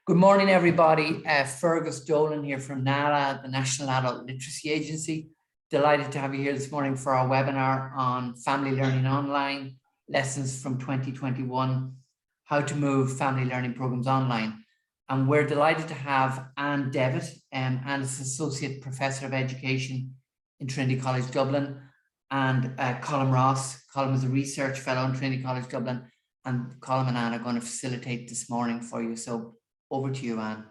Good morning, everybody. Fergus Dolan here from NALA, the National Adult Literacy Agency. Delighted to have you here this morning for our webinar on family learning online, lessons from 2021, how to move family learning programs online. And we're delighted to have Anne Devitt, and is Associate Professor of Education in Trinity College Dublin, and Colm Ross. Colm is a Research Fellow in Trinity College Dublin, and Colm and Anne are going to facilitate this morning for you. So over to you, Anne.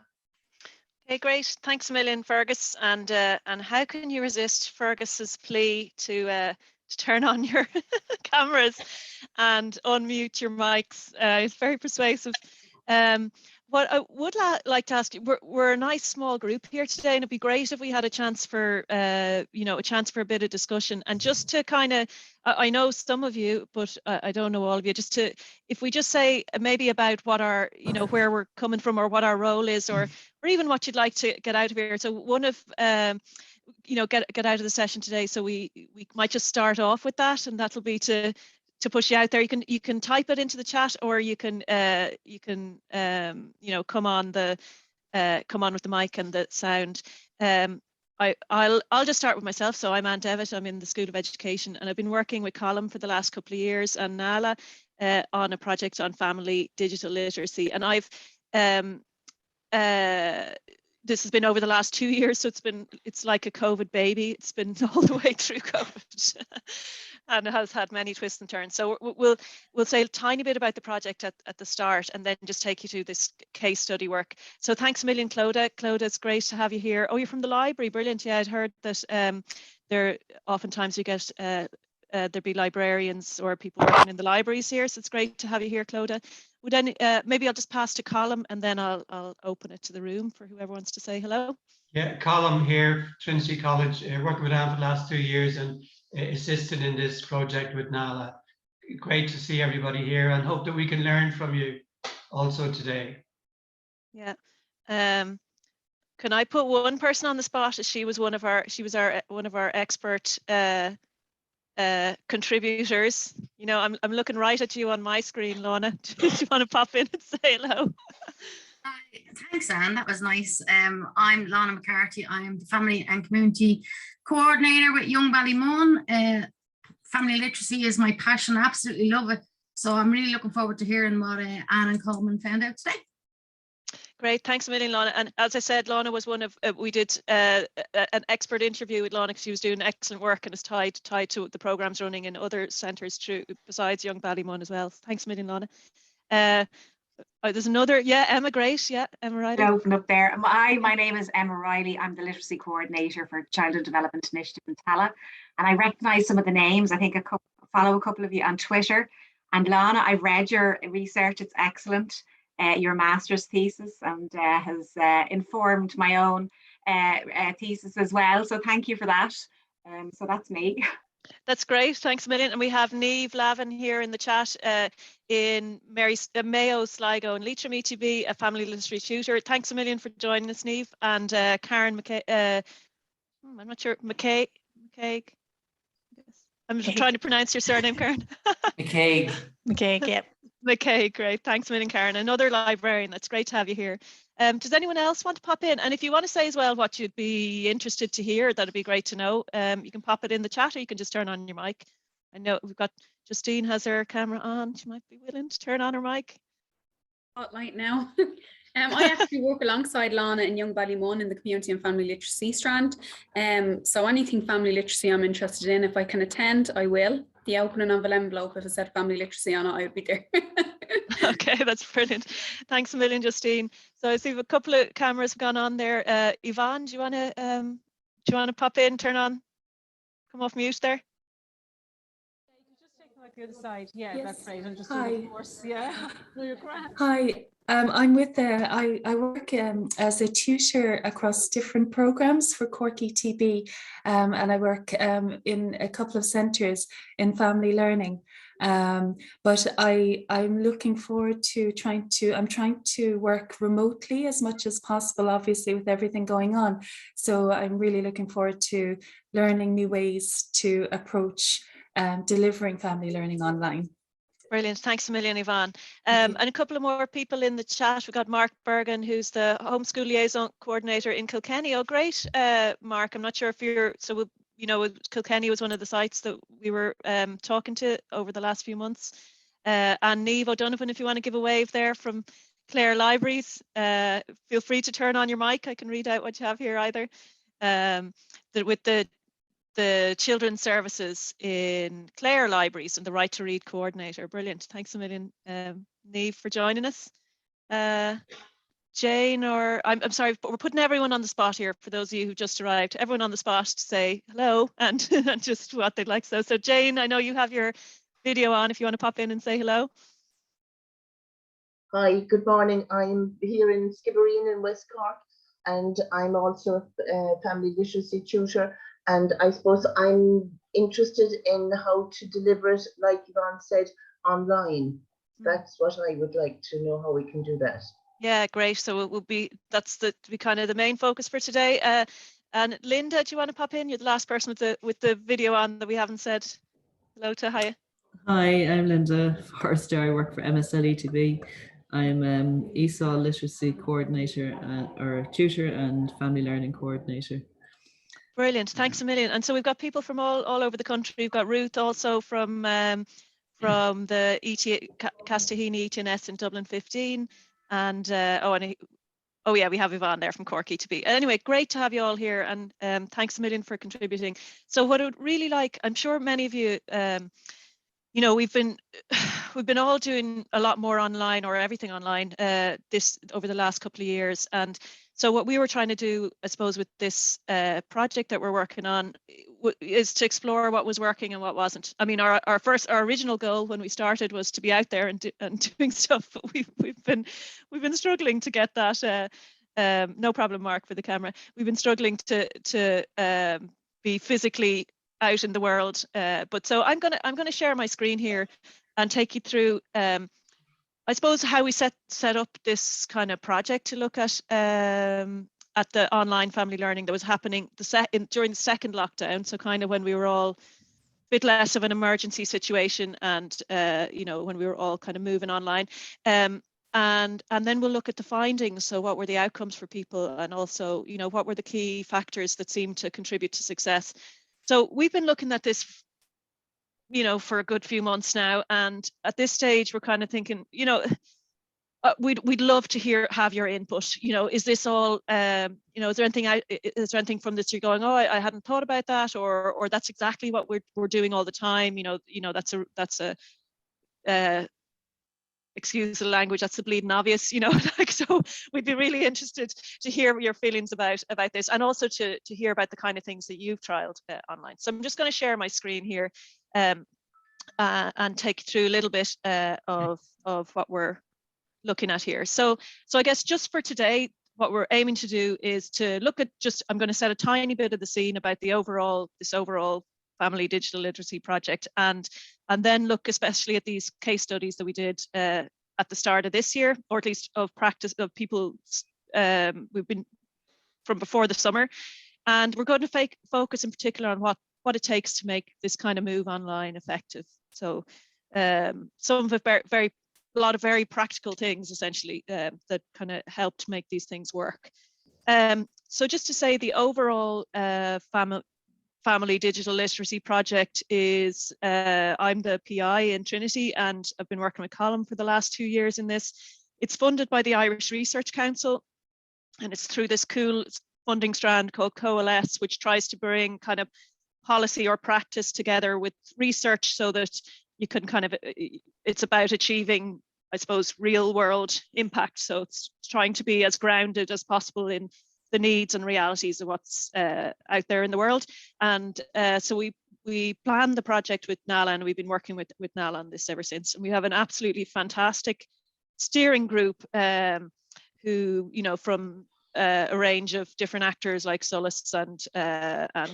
Okay, great. Thanks a million, Fergus. And how can you resist Fergus's plea to turn on your cameras and unmute your mics? It's very persuasive. What I would like to ask you, we're a nice small group here today, and it'd be great if we had a chance for a chance for a bit of discussion. And just to kind of, I know some of you, but I don't know all of you. If we just say maybe about what our, where we're coming from, or what our role is, or even what you'd like to get out of here. So one of, get out of the session today. So we might just start off with that, and that'll be to push you out there. You can type it into the chat, or you can come on with the mic and the sound. I'll just start with myself. So I'm Anne Devitt. I'm in the School of Education, and I've been working with Colm for the last couple of years and NALA on a project on family digital literacy. And I've this has been over the last 2 years, so it's like a COVID baby. It's been all the way through COVID. And it has had many twists and turns. So we'll say a tiny bit about the project at the start, and then just take you through this case study work. So thanks a million, Clodagh. Clodagh, it's great to have you here. Oh, you're from the library, brilliant. Yeah, I'd heard that there oftentimes you get there'd be librarians or people working in the libraries here. So it's great to have you here, Clodagh. Maybe I'll just pass to Colm, and then I'll open it to the room for whoever wants to say hello. Yeah, Colm here, Trinity College, working with Anne for the last 2 years and assisted in this project with NALA. Great to see everybody here, and hope that we can learn from you also today. Yeah. Can I put one person on the spot? She was one of our expert contributors. I'm looking right at you on my screen, Lorna. Do you want to pop in and say hello? Thanks, Anne. That was nice. I'm Lorna McCarthy. I'm the Family and Community Coordinator with Young Ballymun. Family literacy is my passion. I absolutely love it. So I'm really looking forward to hearing what Anne and Colm found out today. Great, thanks a million, Lorna. And as I said, Lorna was one of, we did an expert interview with Lorna because she was doing excellent work, and is tied to the programs running in other centres besides Young Ballymun as well. Thanks a million, Lorna. There's another, Emma, great, Emma Riley. Open up there. My name is Emma Riley. I'm the Literacy Coordinator for Childhood Development Initiative in Tala, and I recognise some of the names. I think follow a couple of you on Twitter. And Lorna, I've read your research, it's excellent. Your master's thesis, and has informed my own thesis as well. So thank you for that. So that's me. That's great. Thanks a million. And we have Niamh Lavin here in the chat in Mayo, Sligo, and Leitrim ETB, a family literacy tutor. Thanks a million for joining us, Niamh. And Karen McCaig. I'm not sure. McCaig. I'm just trying to pronounce your surname, Karen. McCaig. McCaig, yep. McCaig, great. Thanks a million, Karen. Another librarian. That's great to have you here. Does anyone else want to pop in? And if you want to say as well what you'd be interested to hear, that'd be great to know. You can pop it in the chat, or you can just turn on your mic. I know we've got Justine has her camera on. She might be willing to turn on her mic. Spotlight now. I actually work alongside Lorna in Young Ballymun in the community and family literacy strand. So anything family literacy I'm interested in, if I can attend, I will. The opening of an envelope, if it said family literacy on it, I would be there. Okay, that's brilliant. Thanks a million, Justine. So I see a couple of cameras have gone on there. Yvonne, do you want to pop in, turn on, come off mute there? You can just take them out the other side. Yeah, yes. That's right. And just Hi. do the course. Yeah. No, you're grand. Hi. I'm with I work as a tutor across different programs for Cork ETB, and I work in a couple of centres in family learning. But I'm looking forward to trying to work remotely as much as possible, obviously with everything going on. So I'm really looking forward to learning new ways to approach delivering family learning online. Brilliant. Thanks a million, Yvonne. And a couple of more people in the chat. We've got Mark Bergen, who's the homeschool liaison coordinator in Kilkenny. Oh, great, Mark. I'm not sure if you're, so, you know, Kilkenny was one of the sites that we were talking to over the last few months. And Niamh O'Donovan, if you want to give a wave there from Clare Libraries, feel free to turn on your mic. I can read out what you have here either. With the children's services in Clare Libraries and the Right to Read coordinator. Brilliant. Thanks a million, Niamh, for joining us. Jane, or I'm sorry, but we're putting everyone on the spot here for those of you who just arrived. Everyone on the spot to say hello and, and just what they'd like. So Jane, I know you have your video on if you want to pop in and say hello. Hi, good morning. I'm here in Skibbereen in West Cork, and I'm also a family literacy tutor. And I suppose I'm interested in how to deliver it, like Yvonne said, online. That's what I would like to know, how we can do that. Yeah, great. So it will be, that's the kind of the main focus for today. And Linda, do you want to pop in? You're the last person with the video on that we haven't said hello to. Hiya. Hi, I'm Linda Forrester. I work for MSL ETB. I'm ESOL literacy coordinator or tutor and family learning coordinator. Brilliant, thanks a million. And so we've got people from all over the country. We've got Ruth also from the Castahini ETNS in Dublin 15, and oh yeah, we have Yvonne there from Cork ETB. Anyway, great to have you all here, and thanks a million for contributing. So what I would really like, I'm sure many of you, you know, we've been all doing a lot more online, or everything online, this over the last couple of years. And so what we were trying to do, I suppose, with this project that we're working on is to explore what was working and what wasn't. I mean, our original goal when we started was to be out there and doing stuff, but we've been struggling to get that. No problem, Mark, for the camera. We've been struggling to be physically out in the world, but so I'm gonna share my screen here and take you through I suppose how we set up this kind of project to look at the online family learning that was happening during the second lockdown, so kind of when we were all a bit less of an emergency situation, and you know, when we were all kind of moving online, and then we'll look at the findings. So what were the outcomes for people, and also, you know, what were the key factors that seemed to contribute to success. So we've been looking at this, you know, for a good few months now, and at this stage we're kind of thinking, you know, we'd love to have your input. You know, is this all, you know, is there anything from this you're going, oh, I hadn't thought about that, or that's exactly what we're doing all the time. You know, that's a excuse the language, that's the bleeding obvious, you know. Like, so we'd be really interested to hear your feelings about this, and also to hear about the kind of things that you've trialed online. So I'm just going to share my screen here and take you through a little bit of what we're looking at here. So I guess just for today, what we're aiming to do is to look at I'm going to set a tiny bit of the scene about this overall family digital literacy project, and then look especially at these case studies that we did at the start of this year, or at least of practice of people we've been from before the summer. And we're going to focus in particular on what it takes to make this kind of move online effective. So some of it a lot of very practical things, essentially, that kind of helped make these things work. So just to say, the overall family digital literacy project is, I'm the PI in Trinity, and I've been working with Colm for the last 2 years in this. It's funded by the Irish Research Council, and it's through this cool funding strand called Coalesce, which tries to bring kind of policy or practice together with research, so that you can kind of, it's about achieving, I suppose, real world impact. So it's trying to be as grounded as possible in the needs and realities of what's out there in the world. And so we planned the project with NALA, and we've been working with NALA on this ever since. And we have an absolutely fantastic steering group who, you know, from a range of different actors like Solace and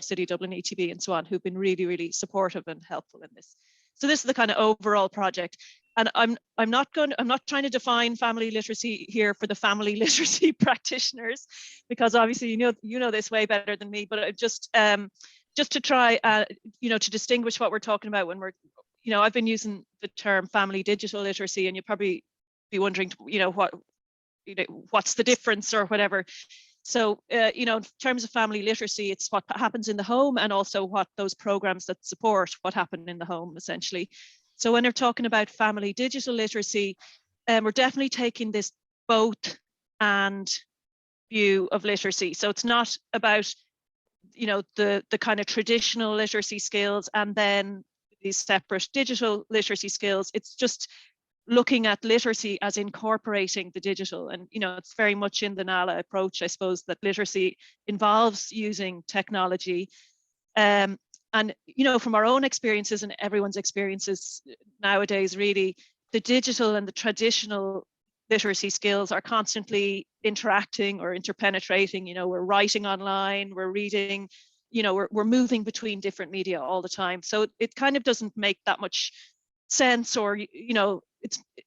City Dublin ETB and so on, who've been really, really supportive and helpful in this. So this is the kind of overall project. And I'm not trying to define family literacy here for the family literacy practitioners, because obviously you know this way better than me. But just to try, you know, to distinguish what we're talking about when we're, you know, I've been using the term family digital literacy, and you'd probably be wondering, you know, what's the difference or whatever. So, you know, in terms of family literacy, it's what happens in the home, and also what those programs that support what happened in the home, essentially. So when we're talking about family digital literacy, we're definitely taking this both and view of literacy. So it's not about, you know, the kind of traditional literacy skills and then these separate digital literacy skills. It's just looking at literacy as incorporating the digital. And, you know, it's very much in the NALA approach, I suppose, that literacy involves using technology. And, you know, from our own experiences and everyone's experiences nowadays, really, the digital and the traditional literacy skills are constantly interacting or interpenetrating. You know, we're writing online, we're reading, you know, we're moving between different media all the time. So it kind of doesn't make that much sense, or, you know,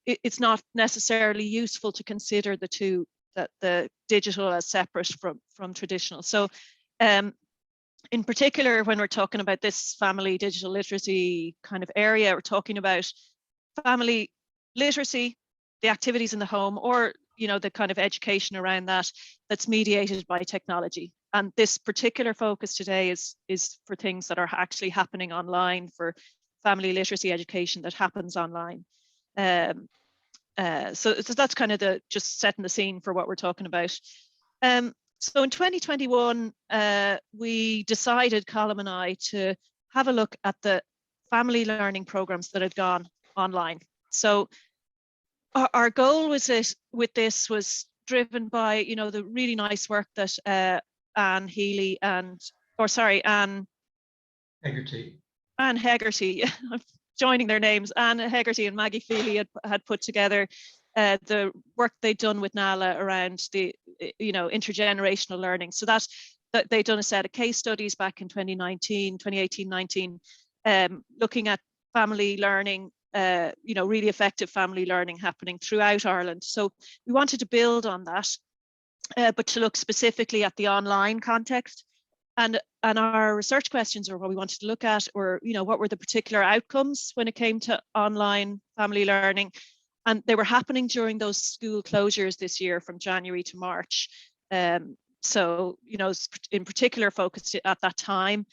it's not necessarily useful to consider the two, that the digital as separate from traditional. So in particular, when we're talking about this family digital literacy kind of area, we're talking about family literacy, the activities in the home, or, you know, the kind of education around that that's mediated by technology. And this particular focus today is for things that are actually happening online, for family literacy education that happens online. So that's kind of just setting the scene for what we're talking about. So in 2021, we decided, Colm and I, to have a look at the family learning programs that had gone online. So our goal was with this was driven by, you know, the really nice work that Anne Healy Anne Hegarty, I'm joining their names, Anne Hegarty and Maggie Feely had put together, the work they'd done with NALA around the, you know, intergenerational learning. So that they'd done a set of case studies back in 2018-19, looking at family learning, you know, really effective family learning happening throughout Ireland. So we wanted to build on that, but to look specifically at the online context. And our research questions, or what we wanted to look at, or, you know, what were the particular outcomes when it came to online family learning. And they were happening during those school closures this year from January to March. So, you know, in particular focused at that time.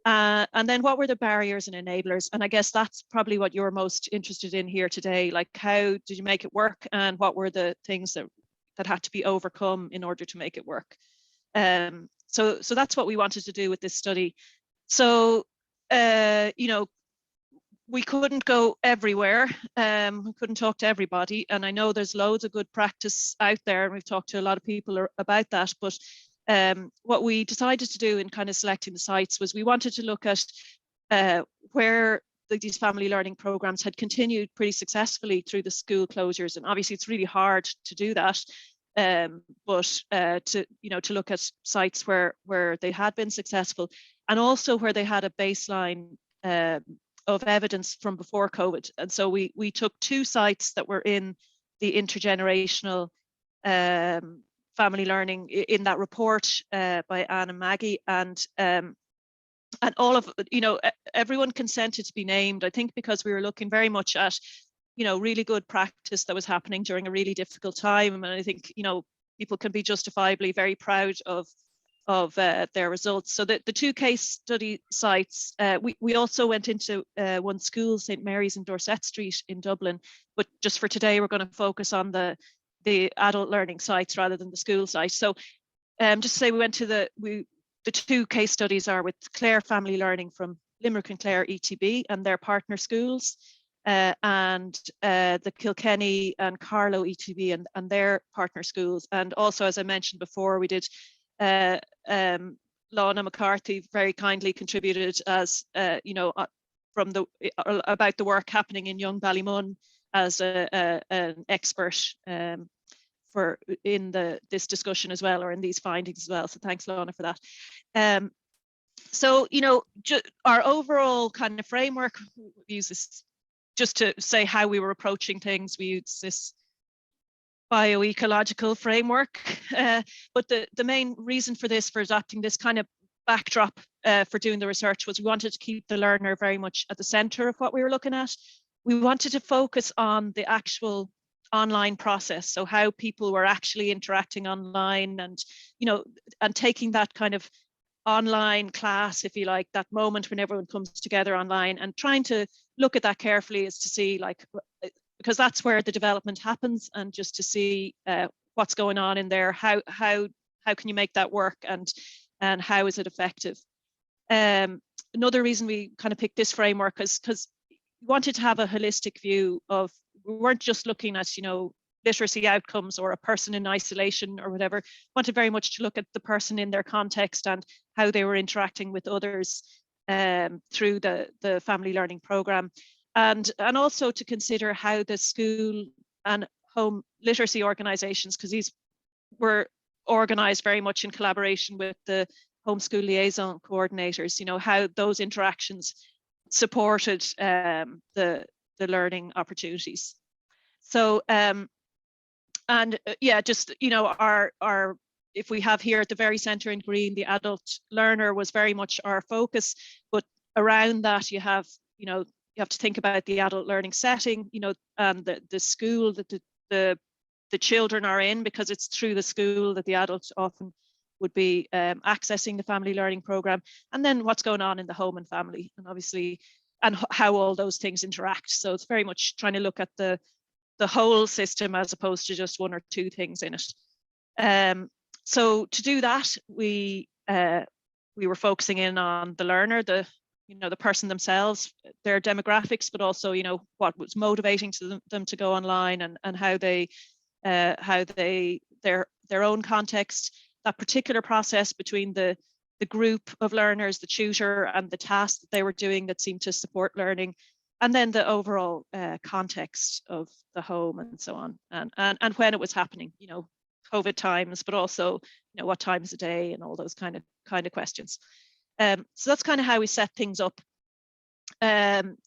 And then what were the barriers and enablers? And I guess that's probably what you're most interested in here today. Like, how did you make it work? And what were the things that had to be overcome in order to make it work? So that's what we wanted to do with this study. So, you know, we couldn't go everywhere. We couldn't talk to everybody. And I know there's loads of good practice out there, and we've talked to a lot of people about that. But what we decided to do in kind of selecting the sites was we wanted to look at where these family learning programs had continued pretty successfully through the school closures. And obviously it's really hard to do that. But to, you know, to look at sites where they had been successful, and also where they had a baseline of evidence from before COVID. And so we took two sites that were in the intergenerational family learning in that report by Anne and Maggie, and all of, you know, everyone consented to be named, I think, because we were looking very much at, you know, really good practice that was happening during a really difficult time. And I think, you know, people can be justifiably very proud of their results. So the two case study sites, we also went into one school, St. Mary's in Dorset Street in Dublin, but just for today we're going to focus on the adult learning sites rather than the school site. So just to say, we went to the two case studies are with Clare Family Learning from Limerick and Clare ETB and their partner schools, and the Kilkenny and Carlow ETB and their partner schools. And also, as I mentioned before, we did Lana McCarthy very kindly contributed as you know, from about the work happening in Young Ballymun as an expert for this discussion as well, or in these findings as well. So thanks, Lana, for that. So, you know, our overall kind of framework, we use this just to say how we were approaching things. We use this bioecological framework, but the main reason for adopting this kind of backdrop for doing the research was we wanted to keep the learner very much at the center of what we were looking at. We wanted to focus on the actual online process, so how people were actually interacting online, and and taking that kind of online class, if you like, that moment when everyone comes together online, and trying to look at that carefully is to see, like, because that's where the development happens, and just to see what's going on in there, how can you make that work, and how is it effective. Another reason we kind of picked this framework is because we wanted to have a holistic view of, we weren't just looking at literacy outcomes or a person in isolation or whatever. We wanted very much to look at the person in their context and how they were interacting with others through the family learning program, and also to consider how the school and home literacy organizations, because these were organized very much in collaboration with the homeschool liaison coordinators, how those interactions supported the learning opportunities. So just our if we have here at the very center in green, the adult learner was very much our focus, but around that you have to think about the adult learning setting, and the school that the children are in, because it's through the school that the adults often would be accessing the family learning program, and then what's going on in the home and family, and obviously, and how all those things interact. So it's very much trying to look at the whole system as opposed to just one or two things in it. So to do that, we were focusing in on the learner, the person themselves, their demographics, but also what was motivating to them to go online, and how their own context, that particular process between the group of learners, the tutor, and the task that they were doing that seemed to support learning, and then the overall context of the home and so on, and when it was happening, COVID times, but also what times a day, and all those kind of questions. So that's kind of how we set things up.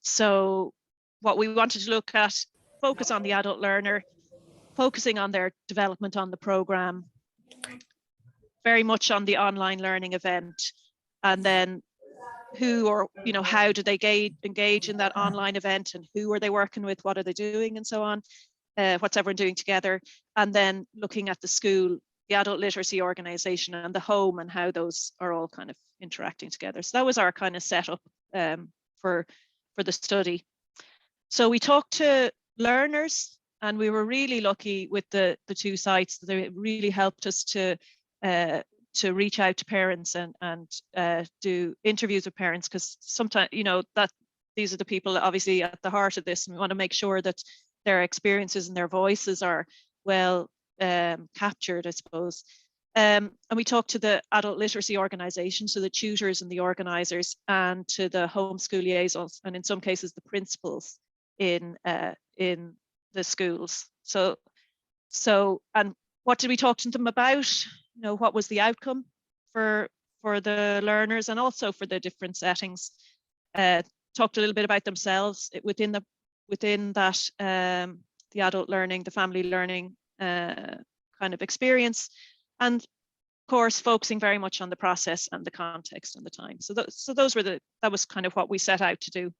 So what we wanted to look at, focus on the adult learner, focusing on their development on the program, very much on the online learning event, and then who or how do they engage in that online event, and who are they working with, what are they doing, and so on, what's everyone doing together, and then looking at the school, the adult literacy organization, and the home, and how those are all kind of interacting together. So that was our kind of setup for the study. So we talked to learners, and we were really lucky with the two sites. They really helped us to reach out to parents and do interviews with parents, because sometimes that these are the people obviously at the heart of this, and we want to make sure that their experiences and their voices are well captured, I suppose. And we talked to the adult literacy organization, so the tutors and the organizers, and to the homeschool liaisons, and in some cases the principals in the schools. So and what did we talk to them about? What was the outcome for the learners, and also for the different settings. Talked a little bit about themselves within that the adult learning, the family learning kind of experience, and of course focusing very much on the process and the context and the time. So that was kind of what we set out to do.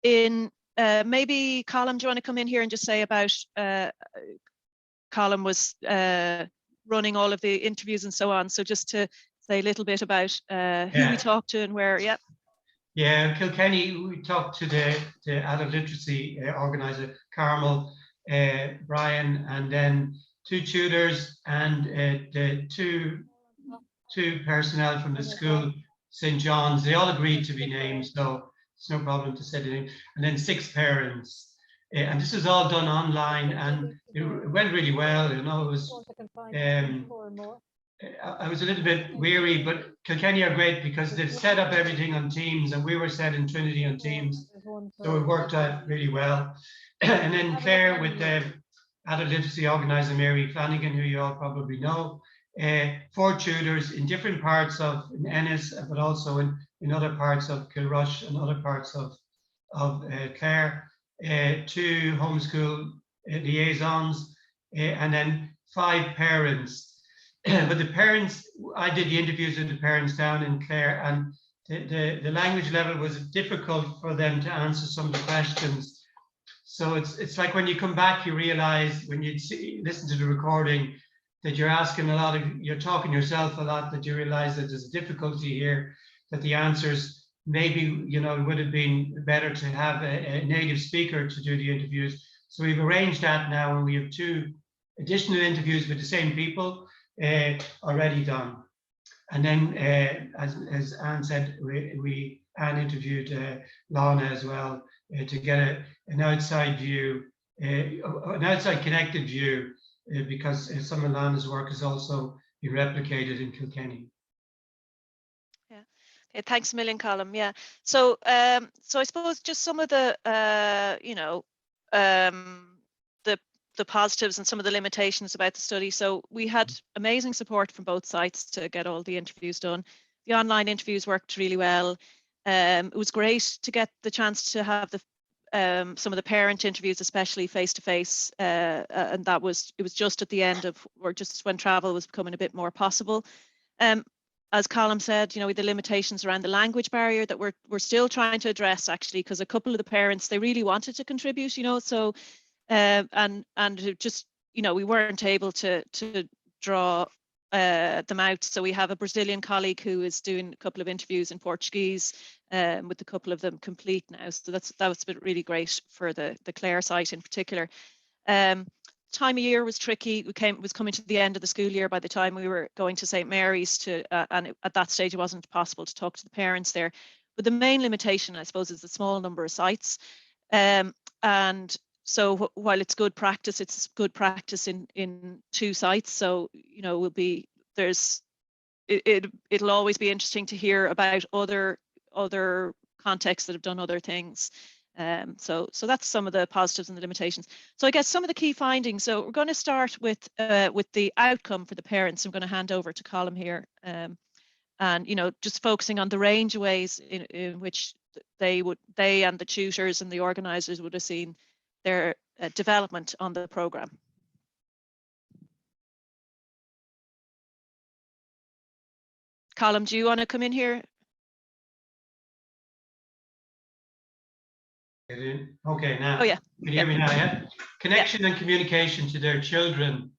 Maybe Colm, do you want to come in here and just say about Colm was running all of the interviews and so on. So just to say a little bit about who we talked to and where. Yeah, in Kilkenny, we talked to the adult literacy organizer, Carlow, Brian, and then two tutors and the two personnel from the school, St. John's. They all agreed to be named, so it's no problem to say the name. And then 6 parents. And this was all done online, and it went really well. It was I was a little bit weary, but Kilkenny are great because they've set up everything on Teams, and we were set in Trinity on Teams, so it worked out really well. And then Clare, with the adult literacy organizer Mary Flanagan, who you all probably know, 4 tutors in different parts of Ennis, but also in other parts of Kilrush and other parts of Clare, 2 homeschool liaisons, and then 5 parents. but the parents, I did the interviews with the parents down in Clare, and the language level was difficult for them to answer some of the questions. So it's like when you come back, you realize when you listen to the recording that you're asking a lot of, you're talking yourself a lot, that you realize that there's a difficulty here, that the answers maybe, you know, it would have been better to have a native speaker to do the interviews. So we've arranged that now, and we have 2 additional interviews with the same people already done. And then, as Anne said, Anne interviewed Lana as well to get an outside view, an outside connected view, because some of Lana's work has also been replicated in Kilkenny. Yeah. Okay, thanks a million, Colm. Yeah. So, so I suppose just some of the, you know, the positives and some of the limitations about the study. So we had amazing support from both sides to get all the interviews done. The online interviews worked really well. It was great to get the chance to have the some of the parent interviews, especially face to face, and it was just at the end of, or just when travel was becoming a bit more possible. As Colm said, you know, with the limitations around the language barrier that we're still trying to address, actually, because a couple of the parents, they really wanted to contribute, you know, so and it just, you know, we weren't able to draw them out. So we have a Brazilian colleague who is doing a couple of interviews in Portuguese, with a couple of them complete now. So that was been really great for the Clare site in particular. Time of year was tricky. It was coming to the end of the school year by the time we were going to St. Mary's to, and at that stage it wasn't possible to talk to the parents there. But the main limitation, I suppose, is the small number of sites. And so while it's good practice in 2 sites. So, you know, it'll always be interesting to hear about other contexts that have done other things. So that's some of the positives and the limitations. So I guess some of the key findings. So we're going to start with the outcome for the parents. I'm going to hand over to Colm here, and, you know, just focusing on the range of ways in which they and the tutors and the organisers would have seen their development on the programme. Colm, do you want to come in here? Okay, now. Oh yeah. Can you hear me now? Yeah. Connection and communication to their children.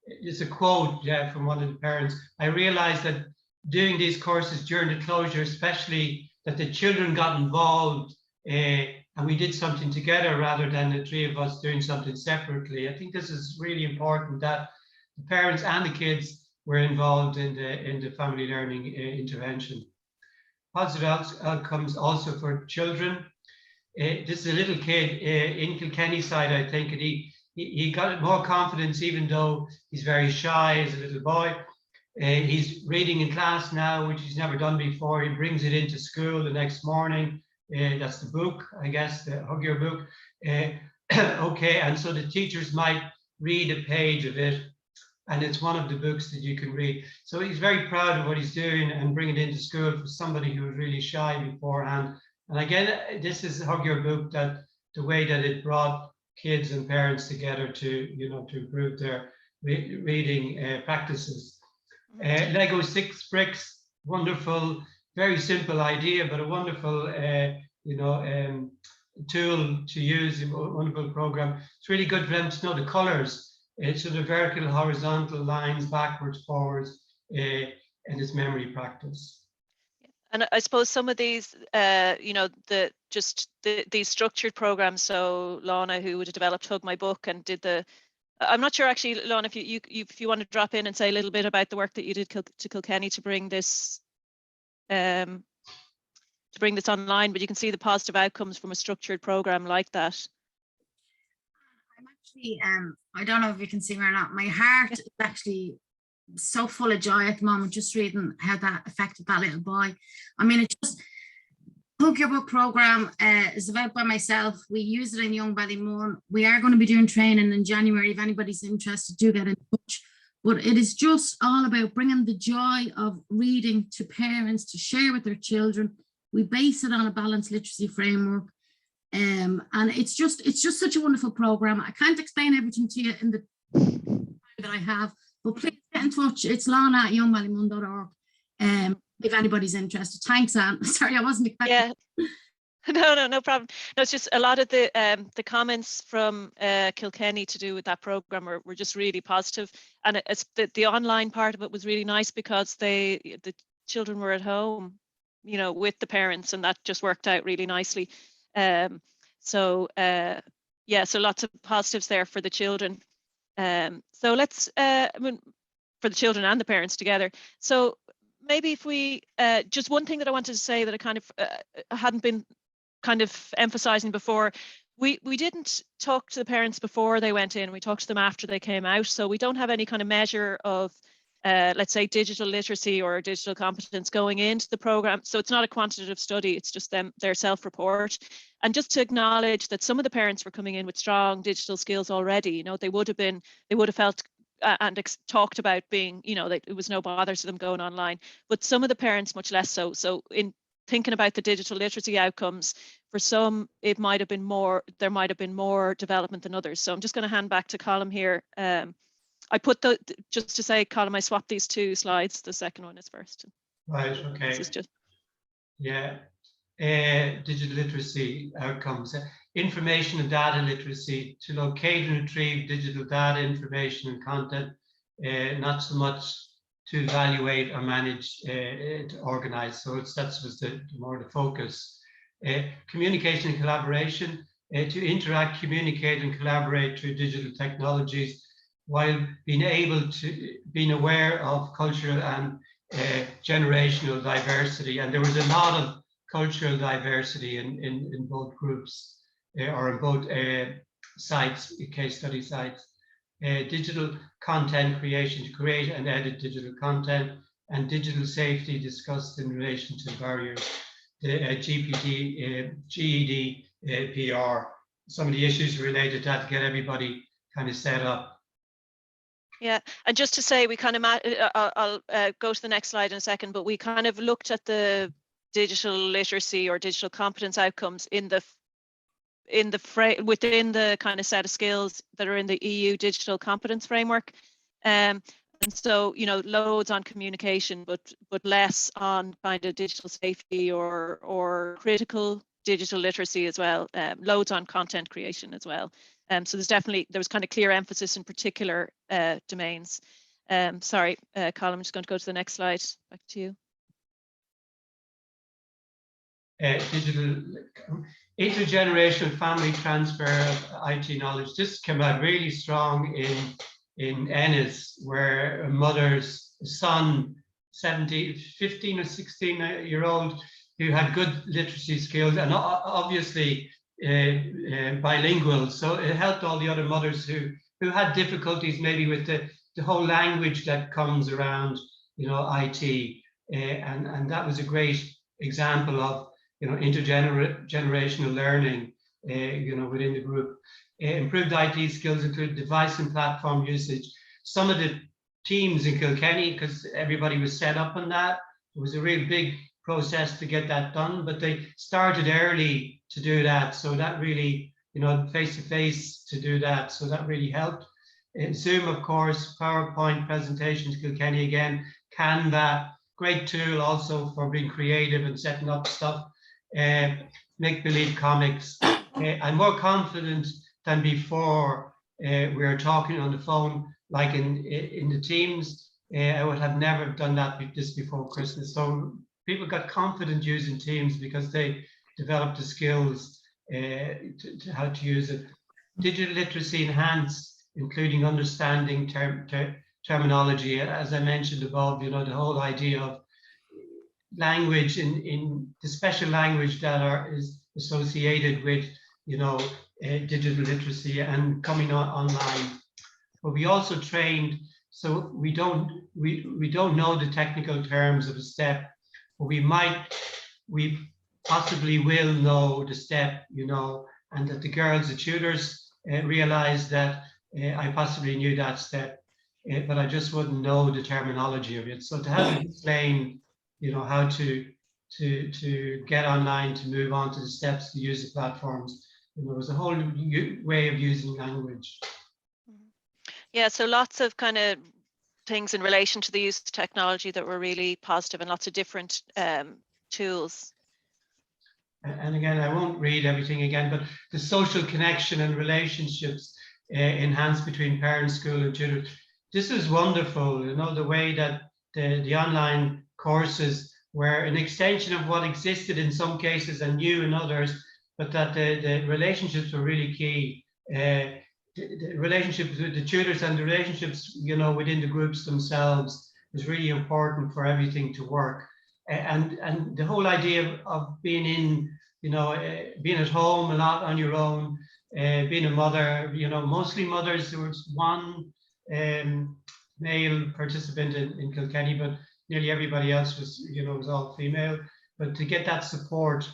It's a quote from one of the parents. I realized that doing these courses during the closure, especially, that the children got involved and we did something together rather than the 3 of us doing something separately. I think this is really important, that the parents and the kids were involved in the family learning intervention. Positive outcomes also for children. This is a little kid in Kilkenny side, I think, and he got more confidence, even though he's very shy as a little boy. He's reading in class now, which he's never done before. He brings it into school the next morning. That's the book, I guess, the Hug Your book. Okay, and so the teachers might read a page of it, and it's one of the books that you can read. So he's very proud of what he's doing and bringing it into school for somebody who was really shy beforehand. And again, this is Hug Your book, that the way that it brought kids and parents together to, you know, to improve their reading practices. Lego 6 bricks, wonderful, very simple idea, but a wonderful, you know, tool to use, a wonderful program. It's really good for them to know the colors. So the vertical, horizontal lines, backwards, forwards, and it's memory practice. And I suppose some of these, you know, these structured programs. So Lana, who would have developed Hug My Book and did I'm not sure actually, Lana, if you want to drop in and say a little bit about the work that you did to Kilkenny to bring this online, but you can see the positive outcomes from a structured program like that. I'm actually, I don't know if you can see me or not, my heart is actually so full of joy at the moment, just reading how that affected that little boy. I mean, it just, Hug Your Book program is developed by myself. We use it in Young Ballymun. We are going to be doing training in January. If anybody's interested, do get in touch. But it is just all about bringing the joy of reading to parents to share with their children. We base it on a balanced literacy framework. And it's just such a wonderful program. I can't explain everything to you in the time that I have, But please get in touch. It's lana@youngballymun.org. If anybody's interested. Thanks, Anne. Sorry, I wasn't expecting. Yeah. No problem. No, it's just a lot of the comments from Kilkenny to do with that program were just really positive, and it's the online part of it was really nice because the children were at home, you know, with the parents, and that just worked out really nicely. So lots of positives there for the children. So let's I mean, for the children and the parents together. So maybe if we just one thing that I wanted to say that I kind of hadn't been kind of emphasizing before, we didn't talk to the parents before they went in. We talked to them after they came out. So we don't have any kind of measure of let's say digital literacy or digital competence going into the program. So it's not a quantitative study, it's just their self-report. And just to acknowledge that some of the parents were coming in with strong digital skills already. You know, they would have felt and talked about being, you know, that it was no bother to them going online, but some of the parents much less so. So in thinking about the digital literacy outcomes, for some it might have been more, there might have been more development than others. So I'm just going to hand back to Colm here. I put just to say, Colm, I swapped these two slides. The second one is first. Right, okay. This is just, yeah. Digital literacy outcomes, information and data literacy, to locate and retrieve digital data, information and content, not so much to evaluate or manage, to organize. So that was more the focus. Communication and collaboration, to interact, communicate and collaborate through digital technologies while being aware of cultural and generational diversity. And there was a lot of cultural diversity in both groups, or in both sites, case study sites. Digital content creation, to create and edit digital content, and digital safety discussed in relation to barriers. The GPT, GED, PR, some of the issues related to that to get everybody kind of set up. yeah, and just to say, we kind of, I'll go to the next slide in a second, but we kind of looked at the digital literacy or digital competence outcomes within the kind of set of skills that are in the EU digital competence framework. And so, you know, loads on communication, but less on kind of digital safety or critical digital literacy as well. Loads on content creation as well. So there was kind of clear emphasis in particular domains. Sorry, Colm, I'm just going to go to the next slide. Back to you. Digital intergenerational family transfer of IT knowledge. This came out really strong in Ennis, where a mother's son, 15 or 16-year-old, who had good literacy skills and obviously bilingual. So it helped all the other mothers who had difficulties maybe with the whole language that comes around, you know, IT. And that was a great example of, you know, intergenerational learning, you know, within the group. Improved IT skills include device and platform usage. Some of the teams in Kilkenny, because everybody was set up on that, it was a real big process to get that done, but they started early to do that. So that really, you know, face-to-face to do that. So that really helped. Zoom, of course, PowerPoint presentations, Kilkenny again, Canva, great tool also for being creative and setting up stuff. Make-believe comics. I'm more confident than before. We were talking on the phone, like in the Teams. I would have never done this before Christmas. So people got confident using Teams because they developed the skills to how to use it. Digital literacy enhanced, including understanding terminology. As I mentioned above, you know, the whole idea of language in the special language that is associated with, you know, digital literacy and coming online. But we also trained, so we don't know the technical terms of a step, but we possibly will know the step, you know, and that the girls, the tutors, realized that I possibly knew that step, but I just wouldn't know the terminology of it. So to have it explained, you know, how to get online, to move on to the steps to use the platforms. And there was a whole way of using language. Yeah, so lots of kind of things in relation to the use of technology that were really positive, and lots of different tools. And again, I won't read everything again, but the social connection and relationships enhanced between parents, school and children. This is wonderful, you know, the way that the online courses were an extension of what existed in some cases and new in others, but that the relationships were really key. The relationships with the tutors and the relationships, you know, within the groups themselves is really important for everything to work. And the whole idea of being in, you know, being at home a lot on your own, being a mother, you know, mostly mothers. There was one male participant in Kilkenny, but nearly everybody else was, you know, was all female. But to get that support,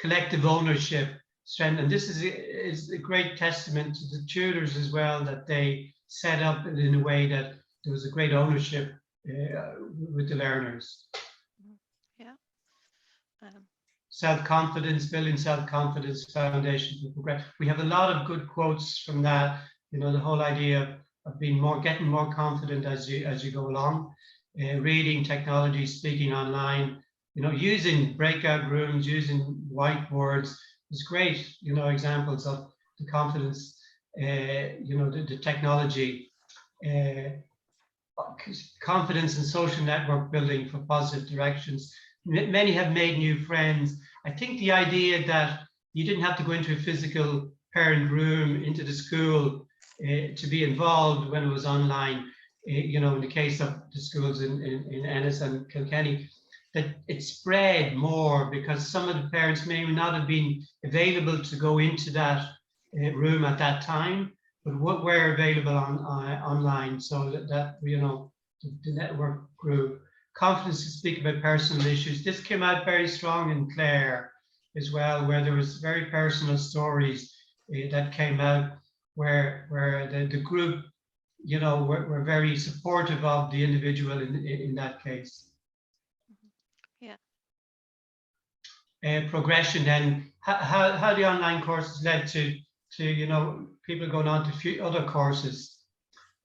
collective ownership, strength, and this is a great testament to the tutors as well, that they set up in a way that there was a great ownership with the learners. Yeah. Self-confidence, building self-confidence, foundation for progress. We have a lot of good quotes from that. You know, the whole idea of being more, getting more confident as you go along, reading technology, speaking online, you know, using breakout rooms, using whiteboards. It's great, you know, examples of the confidence, you know, the technology, confidence and social network building for positive directions. Many have made new friends. I think the idea that you didn't have to go into a physical parent room, into the school to be involved when it was online, you know, in the case of the schools in Ennis and Kilkenny, that it spread more because some of the parents may not have been available to go into that room at that time, but what were available on online, so that you know, the network grew. Confidence to speak about personal issues. This came out very strong in Clare as well, where there was very personal stories that came out, where the group, you know, were very supportive of the individual in that case. Yeah. Progression, then how the online courses led to you know, people going on to other courses.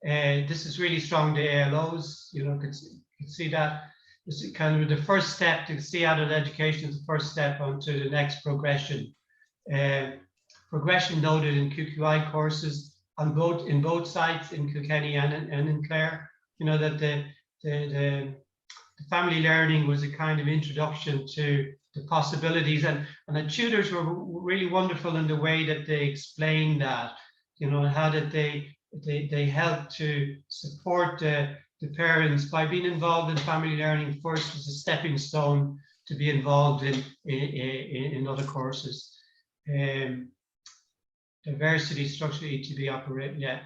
This is really strong. The ALOs, you know, could see that. This is kind of the first step to see adult education is the first step onto the next progression. Progression noted in QQI courses on both sites in Kilkenny and in Clare. You know, that the family learning was a kind of introduction to the possibilities, and the tutors were really wonderful in the way that they explained that, you know, how did they helped to support the parents by being involved in family learning first as a stepping stone to be involved in other courses. Diversity, structure, ETB operate, yeah.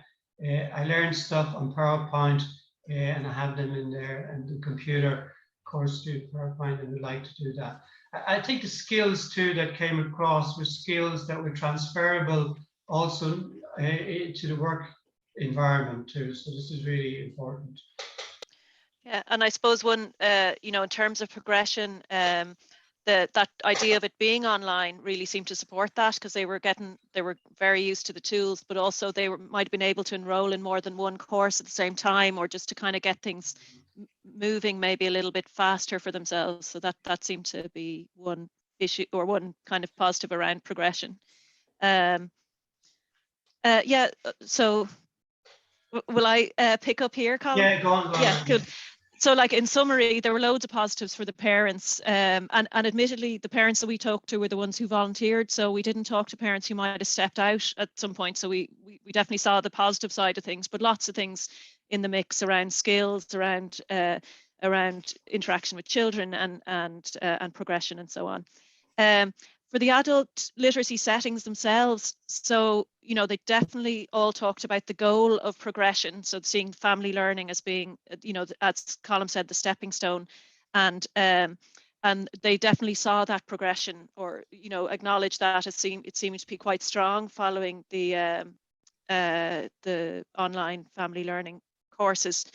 I learned stuff on PowerPoint and I have them in there, and the computer course to PowerPoint, and would like to do that. I think the skills too that came across were skills that were transferable also to the work environment too. So this is really important. Yeah, and I suppose one, you know, in terms of progression, that idea of it being online really seemed to support that, because they were very used to the tools, but also they might have been able to enroll in more than one course at the same time, or just to kind of get things moving maybe a little bit faster for themselves. So that seemed to be one issue, or one kind of positive around progression. Yeah, so will I pick up here, Colm? Yeah, go on. Yeah, good. So like in summary, there were loads of positives for the parents, and admittedly the parents that we talked to were the ones who volunteered, so we didn't talk to parents who might have stepped out at some point. So we definitely saw the positive side of things, but lots of things in the mix around skills, around interaction with children, and progression and so on. For the adult literacy settings themselves, so, you know, they definitely all talked about the goal of progression. So seeing family learning as being, you know, as Colm said, the stepping stone, and they definitely saw that progression, or, you know, acknowledged that it seemed to be quite strong following the online family learning courses.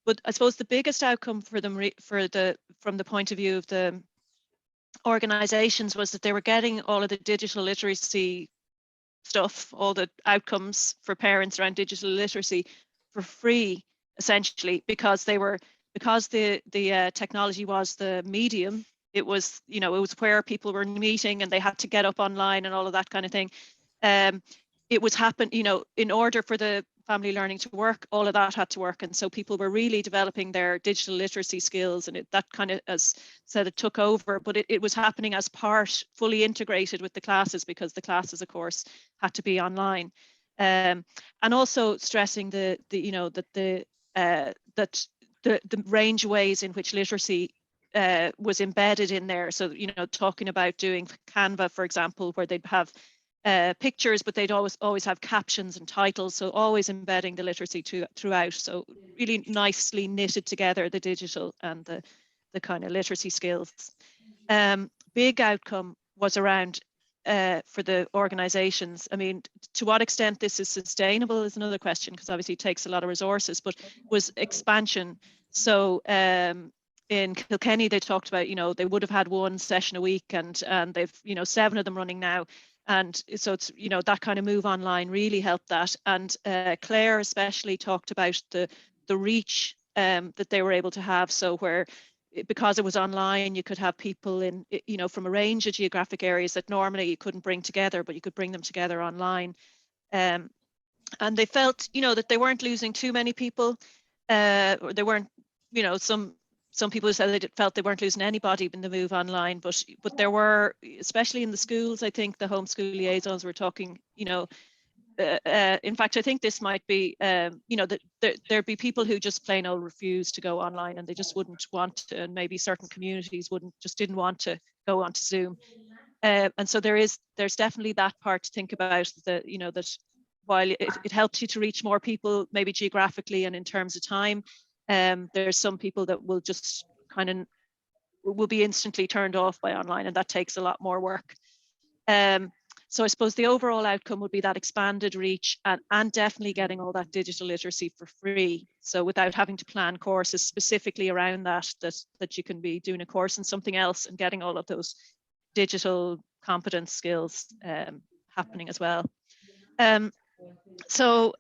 But I suppose the biggest outcome for them, from the point of view of the organizations, was that they were getting all of the digital literacy stuff, all the outcomes for parents around digital literacy for free essentially, because the technology was the medium. It was, you know, it was where people were meeting and they had to get up online and all of that kind of thing. It was you know, in order for the family learning to work, all of that had to work. And so people were really developing their digital literacy skills, and that kind of, as said, it took over, but it was happening as part, fully integrated with the classes, because the classes, of course, had to be online. And also stressing the you know, that the range of ways in which literacy was embedded in there. So, you know, talking about doing Canva, for example, where they'd have pictures, but they'd always have captions and titles. So always embedding the literacy throughout. So really nicely knitted together, the digital and the kind of literacy skills. Big outcome was around for the organizations. I mean, to what extent this is sustainable is another question, because obviously it takes a lot of resources, but was expansion. So in Kilkenny, they talked about, you know, they would have had one session a week, and they've, you know, 7 of them running now. And so it's, you know, that kind of move online really helped that. And Clare especially talked about the reach that they were able to have. So where, because it was online, you could have people in, you know, from a range of geographic areas that normally you couldn't bring together, but you could bring them together online. And they felt, you know, that they weren't losing too many people, or they weren't, you know, some people said they felt they weren't losing anybody in the move online, but there were, especially in the schools, I think the homeschool liaisons were talking, you know, in fact, I think this might be, you know, that there'd be people who just plain old refuse to go online, and they just wouldn't want to, and maybe certain communities didn't want to go onto Zoom. And so there's definitely that part to think about, that, you know, that while it helps you to reach more people, maybe geographically and in terms of time, there's some people that will just kind of will be instantly turned off by online, and that takes a lot more work. So I suppose the overall outcome would be that expanded reach, and definitely getting all that digital literacy for free. So without having to plan courses specifically around that you can be doing a course in something else and getting all of those digital competence skills happening as well. So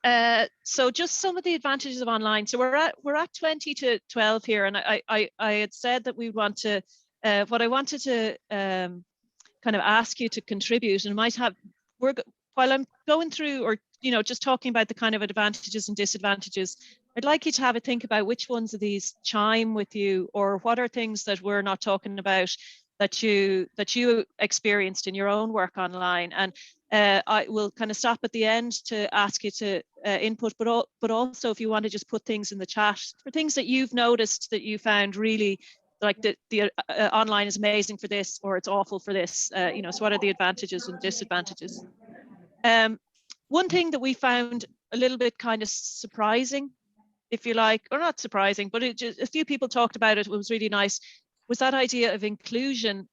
just some of the advantages of online. So we're at 20 to 12 here, and I had said that we want to, what I wanted to kind of ask you to contribute, and might have, while I'm going through, or, you know, just talking about the kind of advantages and disadvantages, I'd like you to have a think about which ones of these chime with you, or what are things that we're not talking about that you experienced in your own work online. And I will kind of stop at the end to ask you to input, but also if you want to just put things in the chat for things that you've noticed that you found really, like the online is amazing for this, or it's awful for this. You know, so what are the advantages and disadvantages? One thing that we found a little bit kind of surprising, if you like, or not surprising, but a few people talked about it, was really nice, was that idea of inclusion,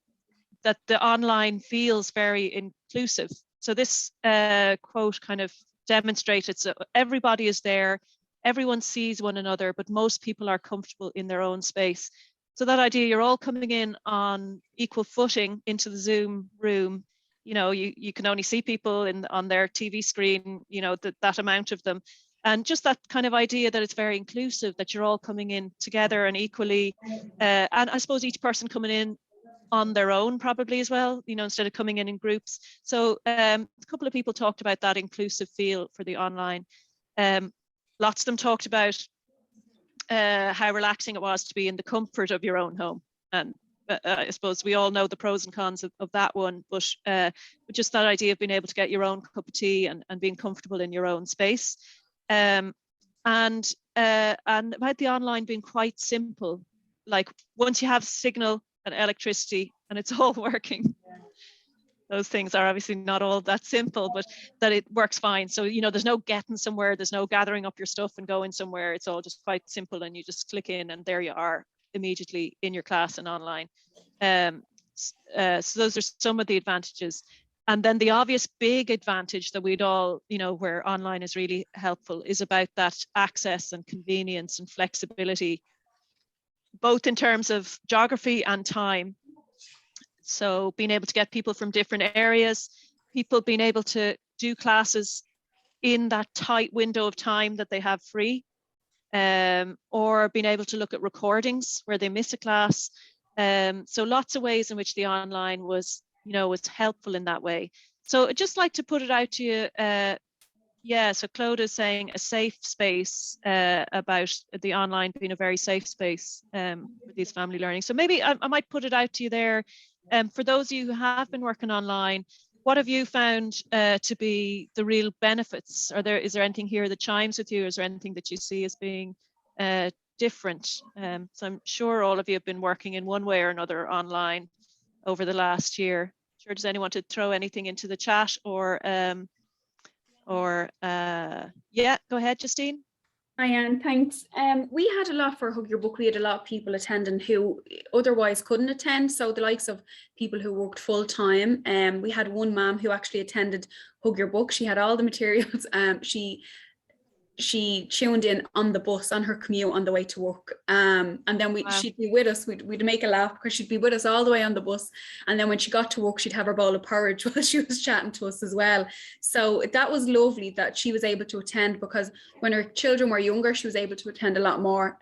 that the online feels very inclusive. So this quote kind of demonstrated, so everybody is there, everyone sees one another, but most people are comfortable in their own space. So that idea, you're all coming in on equal footing into the Zoom room. You know, you can only see people on their TV screen, you know, that amount of them. And just that kind of idea that it's very inclusive, that you're all coming in together and equally. And I suppose each person coming in on their own probably as well, you know, instead of coming in groups. So a couple of people talked about that inclusive feel for the online. Lots of them talked about how relaxing it was to be in the comfort of your own home. And I suppose we all know the pros and cons of that one, but just that idea of being able to get your own cup of tea and being comfortable in your own space. And about the online being quite simple, like once you have signal and electricity and it's all working, those things are obviously not all that simple, but that it works fine. So, you know, there's no getting somewhere, there's no gathering up your stuff and going somewhere. It's all just quite simple, and you just click in and there you are immediately in your class and online. So those are some of the advantages. And then the obvious big advantage that we'd all, you know, where online is really helpful, is about that access and convenience and flexibility, both in terms of geography and time. So being able to get people from different areas, people being able to do classes in that tight window of time that they have free. or being able to look at recordings where they miss a class. So lots of ways in which the online was, was helpful in that way. So I'd just like to put it out to you. Yeah, so Claude is saying a safe space, about the online being a very safe space for these family learning. So maybe I might put it out to you there. For those of you who have been working online, what have you found to be the real benefits? Is there anything here that chimes with you? Is there anything that you see as being different? So I'm sure all of you have been working in one way or another online over the last year. Sure, does anyone want to throw anything into the chat or yeah, go ahead, Justine. Hi, Anne, thanks. We had a lot for Hug Your Book. We had a lot of people attending who otherwise couldn't attend. So the likes of people who worked full time. We had one ma'am who actually attended Hug Your Book. She had all the materials. She tuned in on the bus on her commute on the way to work, and then she'd be with us. We'd make a laugh because she'd be with us all the way on the bus, and then when she got to work, she'd have her bowl of porridge while she was chatting to us as well. So that was lovely that she was able to attend, because when her children were younger, she was able to attend a lot more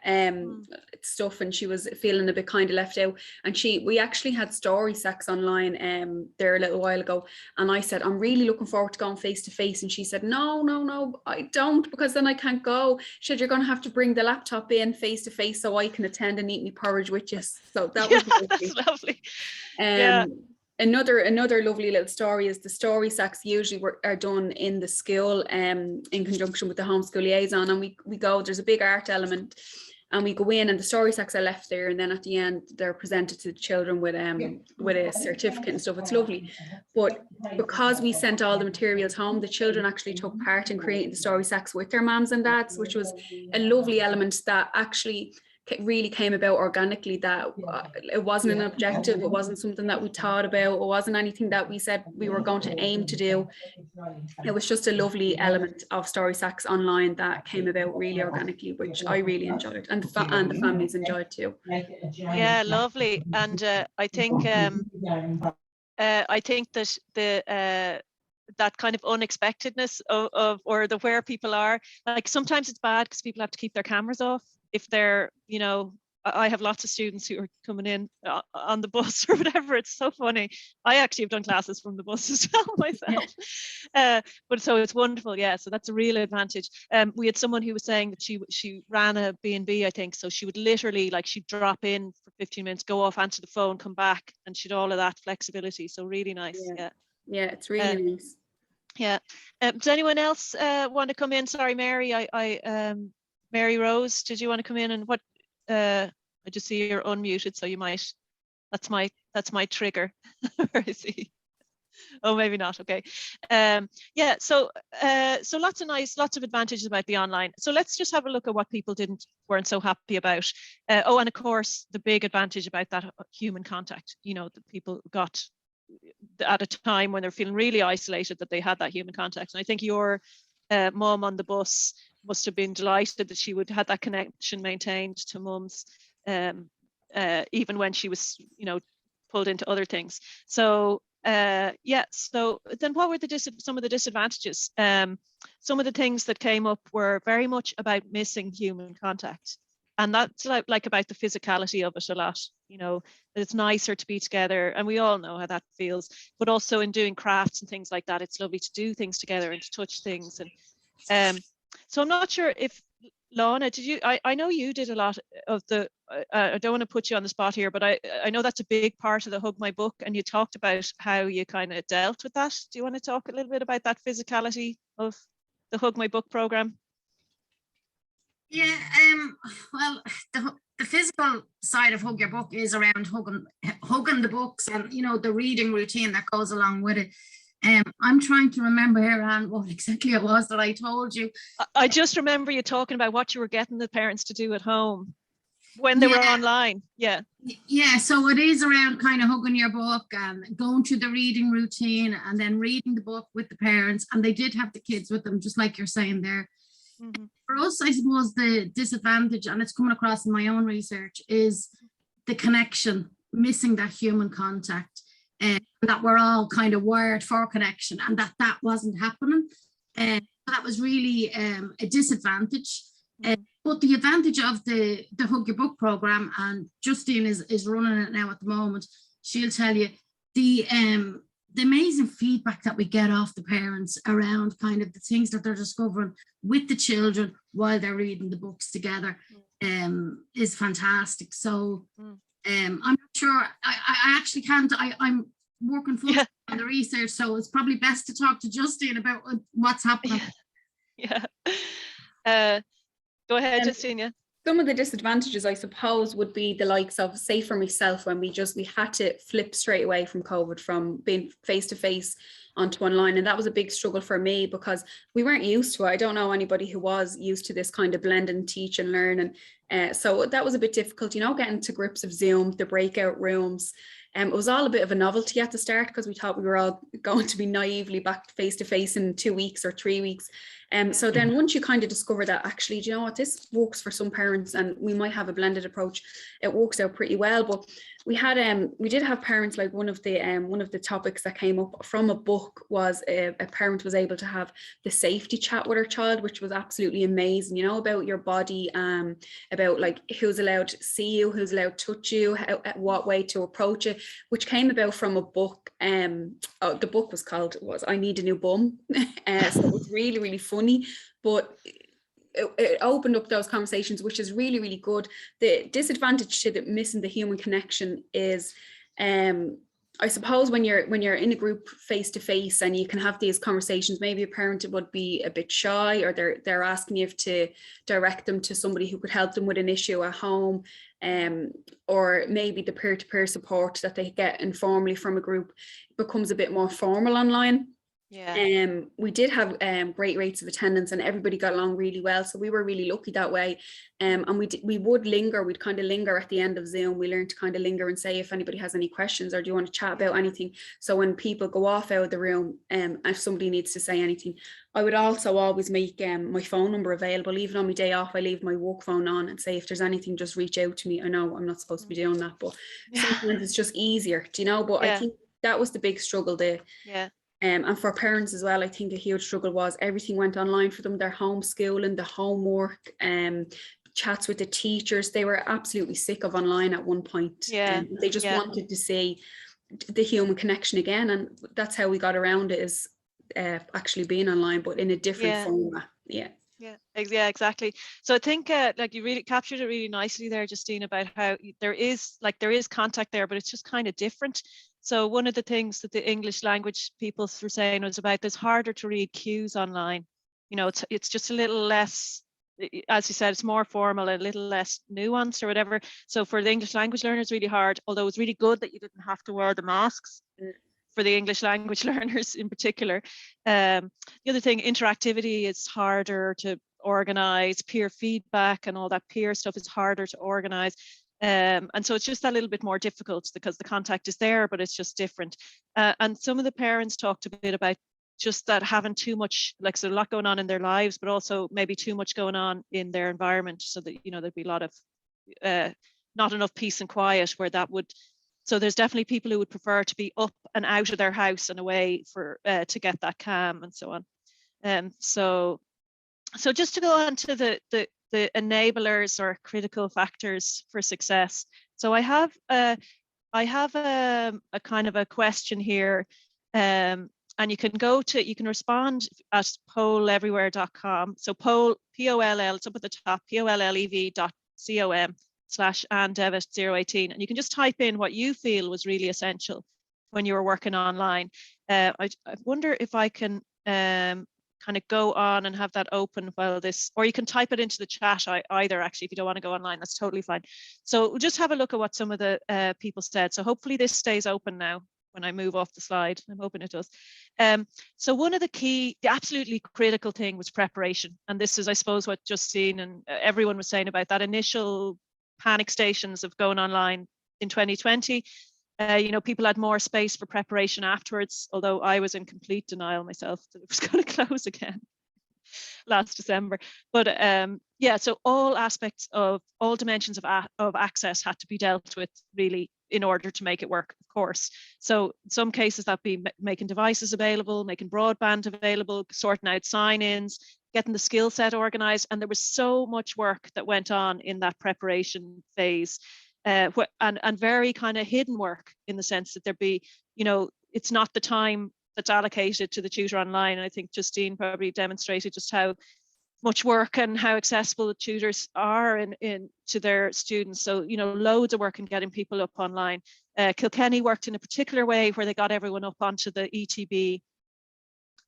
stuff, and she was feeling a bit kind of left out. And we actually had story sacks online there a little while ago, and I said, I'm really looking forward to going face to face, and she said, no, I don't, because then I can't go. She said, you're going to have to bring the laptop in face to face so I can attend and eat me porridge with you. So that was lovely. That's lovely. Another lovely little story is the story sacks usually are done in the school in conjunction with the homeschool liaison, and we go, there's a big art element, and we go in and the story sacks are left there, and then at the end they're presented to the children with a certificate and stuff. It's lovely. But because we sent all the materials home, the children actually took part in creating the story sacks with their mums and dads, which was a lovely element that actually really came about organically, that it wasn't an objective, it wasn't something that we thought about, it wasn't anything that we said we were going to aim to do. It was just a lovely element of story sacks online that came about really organically, which I really enjoyed, and the families enjoyed too. Yeah, lovely. And I think that that kind of unexpectedness of or the where people are, like sometimes it's bad because people have to keep their cameras off if they're, I have lots of students who are coming in on the bus or whatever. It's so funny. I actually have done classes from the bus as well myself. But so it's wonderful. Yeah, so that's a real advantage. We had someone who was saying that she ran a B&B, I think. So she would literally, like, she'd drop in for 15 minutes, go off, answer the phone, come back, and she'd all of that flexibility. So really nice. Yeah, it's really nice. Yeah. Does anyone else want to come in? Sorry, Mary. Mary Rose, did you want to come in? And what? I just see you're unmuted, so you might. That's my trigger. Where is he? Oh, maybe not. Okay. Yeah. So lots of advantages about the online. So let's just have a look at what people weren't so happy about. And of course, the big advantage about that human contact. That people got at a time when they're feeling really isolated, that they had that human contact. And I think your mum on the bus must have been delighted that she would have that connection maintained to mums, even when she was, pulled into other things. So yeah, so then what were some of the disadvantages? Some of the things that came up were very much about missing human contact. And that's like about the physicality of it a lot, that it's nicer to be together, and we all know how that feels, but also in doing crafts and things like that, it's lovely to do things together and to touch things. And so I'm not sure if, Lana, did you, I know you did a lot of the, I don't want to put you on the spot here, but I know that's a big part of the Hug My Book, and you talked about how you kind of dealt with that. Do you want to talk a little bit about that physicality of the Hug My Book program? Yeah, well, the physical side of Hug Your Book is around hugging the books and, the reading routine that goes along with it. I'm trying to remember here, Anne, what exactly it was that I told you. I just remember you talking about what you were getting the parents to do at home when they were online. Yeah. Yeah, so it is around kind of hugging your book and going through the reading routine and then reading the book with the parents. And they did have the kids with them, just like you're saying there. Mm-hmm. For us, I suppose the disadvantage, and it's coming across in my own research, is the connection, missing that human contact. That we're all kind of wired for connection, and that wasn't happening. That was really a disadvantage. But the advantage of the Hug Your Book program, and Justine is running it now at the moment, she'll tell you the amazing feedback that we get off the parents around kind of the things that they're discovering with the children while they're reading the books together is fantastic. So I'm not sure, I actually can't, I'm working full time on the research, so it's probably best to talk to Justine about what's happening. Go ahead, Justine. Some of the disadvantages, I suppose, would be the likes of, say for myself, when we had to flip straight away from COVID, from being face-to-face onto online. And that was a big struggle for me because we weren't used to it. I don't know anybody who was used to this kind of blend and teach and learn. And so that was a bit difficult, you know, getting to grips of Zoom, the breakout rooms. It was all a bit of a novelty at the start because we thought we were all going to be naively back face-to-face in 2 weeks or 3 weeks. So then once you kind of discover that actually, do you know what, this works for some parents and we might have a blended approach, it works out pretty well. But we did have parents, like one of the topics that came up from a book was a parent was able to have the safety chat with her child, which was absolutely amazing, you know, about your body, about like who's allowed to see you, who's allowed to touch you, what way to approach it, which came about from a book. The book was called I Need a New Bum. So it was really, really funny, but it opened up those conversations, which is really, really good. The disadvantage to missing the human connection is, I suppose when you're in a group face to face and you can have these conversations, maybe a parent would be a bit shy, or they're asking you to direct them to somebody who could help them with an issue at home, or maybe the peer-to-peer support that they get informally from a group becomes a bit more formal online. We did have great rates of attendance and everybody got along really well, so we were really lucky that way. And we'd kind of linger at the end of Zoom. We learned to kind of linger and say if anybody has any questions or do you want to chat about anything. So when people go off out of the room, if somebody needs to say anything, I would also always make my phone number available. Even on my day off, I leave my work phone on and say if there's anything, just reach out to me. I know I'm not supposed to be doing that, but sometimes it's just easier, do you know? But I think that was the big struggle there. And for parents as well, I think a huge struggle was everything went online for them, their homeschooling, the homework, chats with the teachers. They were absolutely sick of online at one point. They just wanted to see the human connection again. And that's how we got around it, is actually being online, but in a different format. Yeah, exactly. So I think like you really captured it really nicely there, Justine, about how there is contact there, but it's just kind of different. So one of the things that the English language people were saying was about it's harder to read cues online. You know, it's just a little less, as you said, it's more formal, a little less nuanced or whatever. So for the English language learners, really hard, although it's really good that you didn't have to wear the masks for the English language learners in particular. The other thing, interactivity is harder to organize, peer feedback and all that peer stuff is harder to organize. And so it's just a little bit more difficult because the contact is there, but it's just different. And some of the parents talked a bit about just that having too much, like, so a lot going on in their lives, but also maybe too much going on in their environment, so that, you know, there'd be a lot of not enough peace and quiet where that would. So there's definitely people who would prefer to be up and out of their house and away for to get that calm and so on. So just to go on to the enablers or critical factors for success. So I have a kind of a question here, and you can respond at polleverywhere.com. So poll, P-O-L-L, it's up at the top, pollev.com/Devitt018, and you can just type in what you feel was really essential when you were working online. I wonder if I can kind of go on and have that open while this, or you can type it into the chat either, actually, if you don't want to go online, that's totally fine. So we'll just have a look at what some of the people said. So hopefully this stays open now when I move off the slide. I'm hoping it does. So one of the absolutely critical thing was preparation. And this is, I suppose, what Justine and everyone was saying about that initial panic stations of going online in 2020. You know, people had more space for preparation afterwards, although I was in complete denial myself that it was going to close again last December. But so all aspects of all dimensions of access had to be dealt with really in order to make it work, of course. So in some cases that'd be making devices available, making broadband available, sorting out sign-ins, getting the skill set organized. And there was so much work that went on in that preparation phase, and very kind of hidden work, in the sense that there'd be, it's not the time that's allocated to the tutor online. And I think Justine probably demonstrated just how much work and how accessible the tutors are to their students. So, loads of work in getting people up online. Kilkenny worked in a particular way where they got everyone up onto the ETB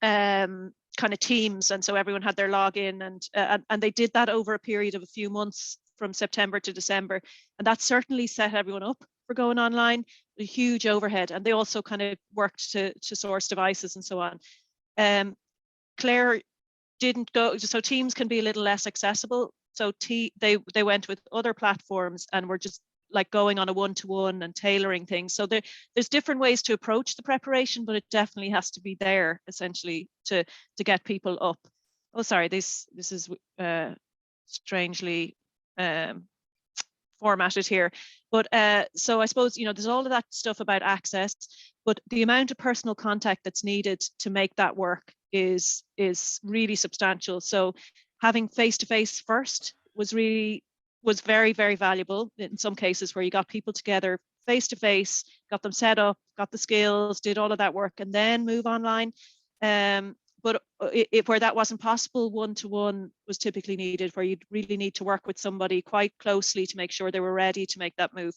kind of teams, and so everyone had their login, and they did that over a period of a few months from September to December, and that certainly set everyone up for going online. A huge overhead, and they also kind of worked to source devices and so on. Clare didn't go, so Teams can be a little less accessible, so they went with other platforms and were just like going on a one-to-one and tailoring things. So there's different ways to approach the preparation, but it definitely has to be there essentially to get people up. Oh, sorry, this is strangely formatted here. But so I suppose, there's all of that stuff about access, but the amount of personal contact that's needed to make that work is really substantial. So having face-to-face first was very, very valuable in some cases, where you got people together face to face, got them set up, got the skills, did all of that work, and then move online. But where that wasn't possible, one-to-one was typically needed, where you'd really need to work with somebody quite closely to make sure they were ready to make that move.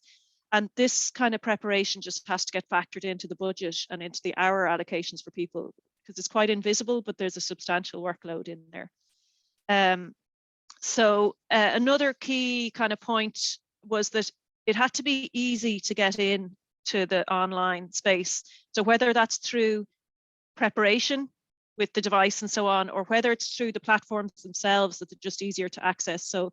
And this kind of preparation just has to get factored into the budget and into the hour allocations for people, because it's quite invisible, but there's a substantial workload in there. So another key kind of point was that it had to be easy to get in to the online space. So whether that's through preparation with the device and so on, or whether it's through the platforms themselves that are just easier to access. So,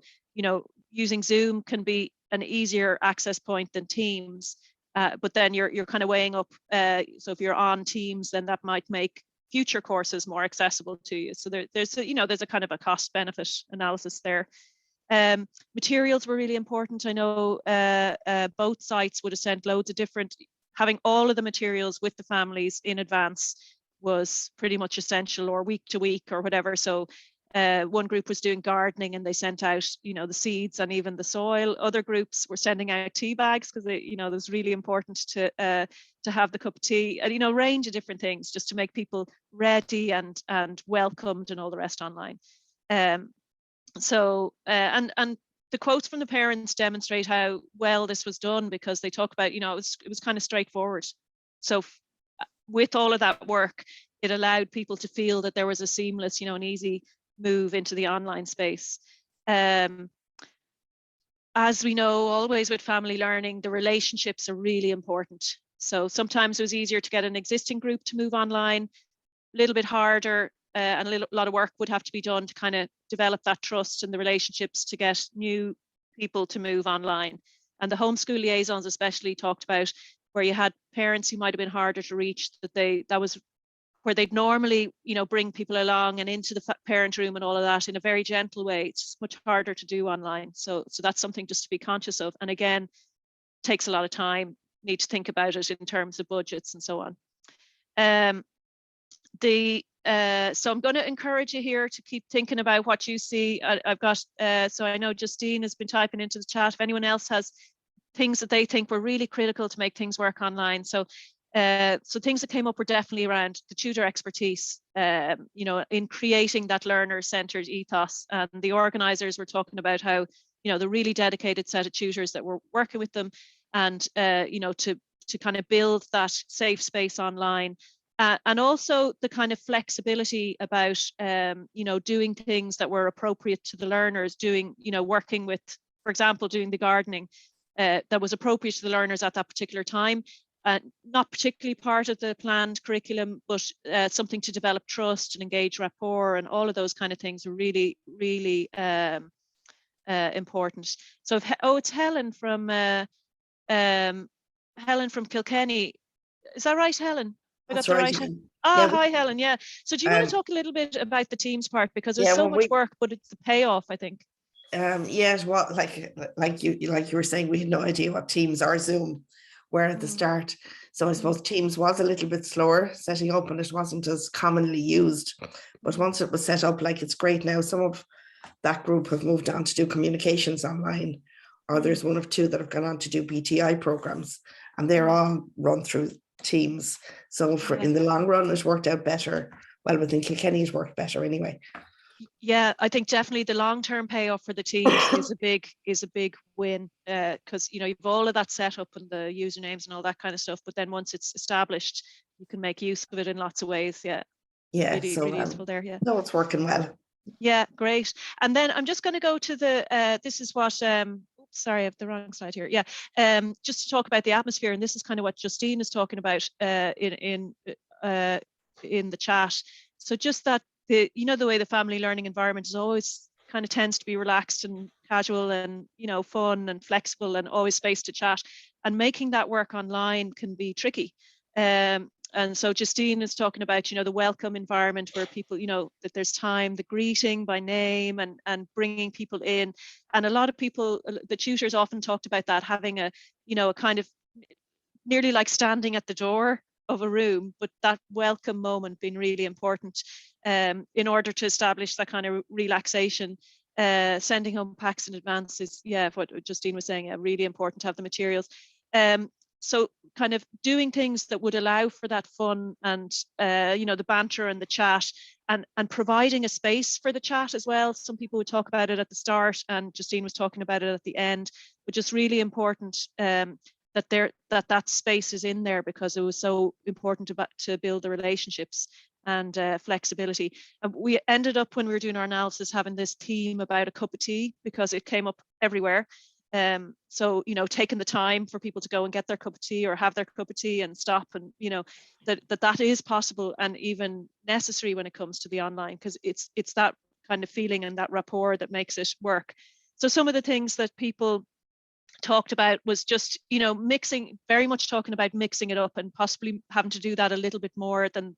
using Zoom can be an easier access point than Teams, but then you're kind of weighing up. So if you're on Teams, then that might make future courses more accessible to you. So there's a kind of a cost benefit analysis there. Materials were really important. I know both sites would have sent loads of different, having all of the materials with the families in advance was pretty much essential, or week to week or whatever. So one group was doing gardening and they sent out, the seeds and even the soil. Other groups were sending out tea bags because it was really important to have the cup of tea, and a range of different things just to make people ready and welcomed and all the rest online. So the quotes from the parents demonstrate how well this was done, because they talk about, it was kind of straightforward. So with all of that work, it allowed people to feel that there was a seamless, an easy move into the online space. As we know, always with family learning, the relationships are really important. So sometimes it was easier to get an existing group to move online, a little bit harder, and a lot of work would have to be done to kind of develop that trust and the relationships to get new people to move online. And the homeschool liaisons especially talked about where you had parents who might have been harder to reach, that was where they'd normally, bring people along and into the parent room and all of that in a very gentle way. It's much harder to do online. So that's something just to be conscious of. And again, takes a lot of time, need to think about it in terms of budgets and so on. So I'm going to encourage you here to keep thinking about what you see. I've got, so I know Justine has been typing into the chat. If anyone else has things that they think were really critical to make things work online. So things that came up were definitely around the tutor expertise, in creating that learner-centered ethos. And the organisers were talking about how, the really dedicated set of tutors that were working with them, and to kind of build that safe space online. And also the kind of flexibility about, doing things that were appropriate to the learners, working with, for example, doing the gardening that was appropriate to the learners at that particular time. Not particularly part of the planned curriculum, but something to develop trust and engage rapport, and all of those kind of things are really, really important. So, it's Helen from Kilkenny. Is that right, Helen? That's right. Hi, Helen. Yeah. So do you want to talk a little bit about the Teams part, because there's so much work, but it's the payoff, I think. Well, like you were saying, we had no idea what Teams or Zoom were at the start. So I suppose Teams was a little bit slower setting up, and it wasn't as commonly used. But once it was set up, like it's great now, some of that group have moved on to do communications online, or there's one or two that have gone on to do BTI programs, and they're all run through Teams. So for in the long run, it worked out better. Well, within Kilkenny, it worked better anyway. Yeah, I think definitely the long-term payoff for the teams is a big win, because you know you've all of that set up and the usernames and all that kind of stuff. But then once it's established, you can make use of it in lots of ways. Yeah, Yeah, really, so really useful there. Yeah. no, it's working well. Yeah, great. And then I'm just going to go to the, this is what, sorry, I have the wrong slide here. Yeah, just to talk about the atmosphere, and this is kind of what Justine is talking about in the chat. So just that, you know, the way the family learning environment is always kind of tends to be relaxed and casual and, you know, fun and flexible and always space to chat. And making that work online can be tricky. And so Justine is talking about, you know, the welcome environment where people, you know, that there's time, the greeting by name and bringing people in. And a lot of people, the tutors often talked about that, having a, you know, a kind of nearly like standing at the door of a room, but that welcome moment being really important in order to establish that kind of relaxation. Sending home packs in advance is, yeah, what Justine was saying, really important to have the materials. So kind of doing things that would allow for that fun and, you know, the banter and the chat and providing a space for the chat as well. Some people would talk about it at the start and Justine was talking about it at the end, but just really important that space is in there because it was so important to build the relationships and flexibility. And we ended up, when we were doing our analysis, having this theme about a cup of tea because it came up everywhere. So, you know, taking the time for people to go and get their cup of tea or have their cup of tea and stop, and, you know, that is possible and even necessary when it comes to the online, because it's that kind of feeling and that rapport that makes it work. So some of the things that people talked about was just, you know, very much talking about mixing it up and possibly having to do that a little bit more than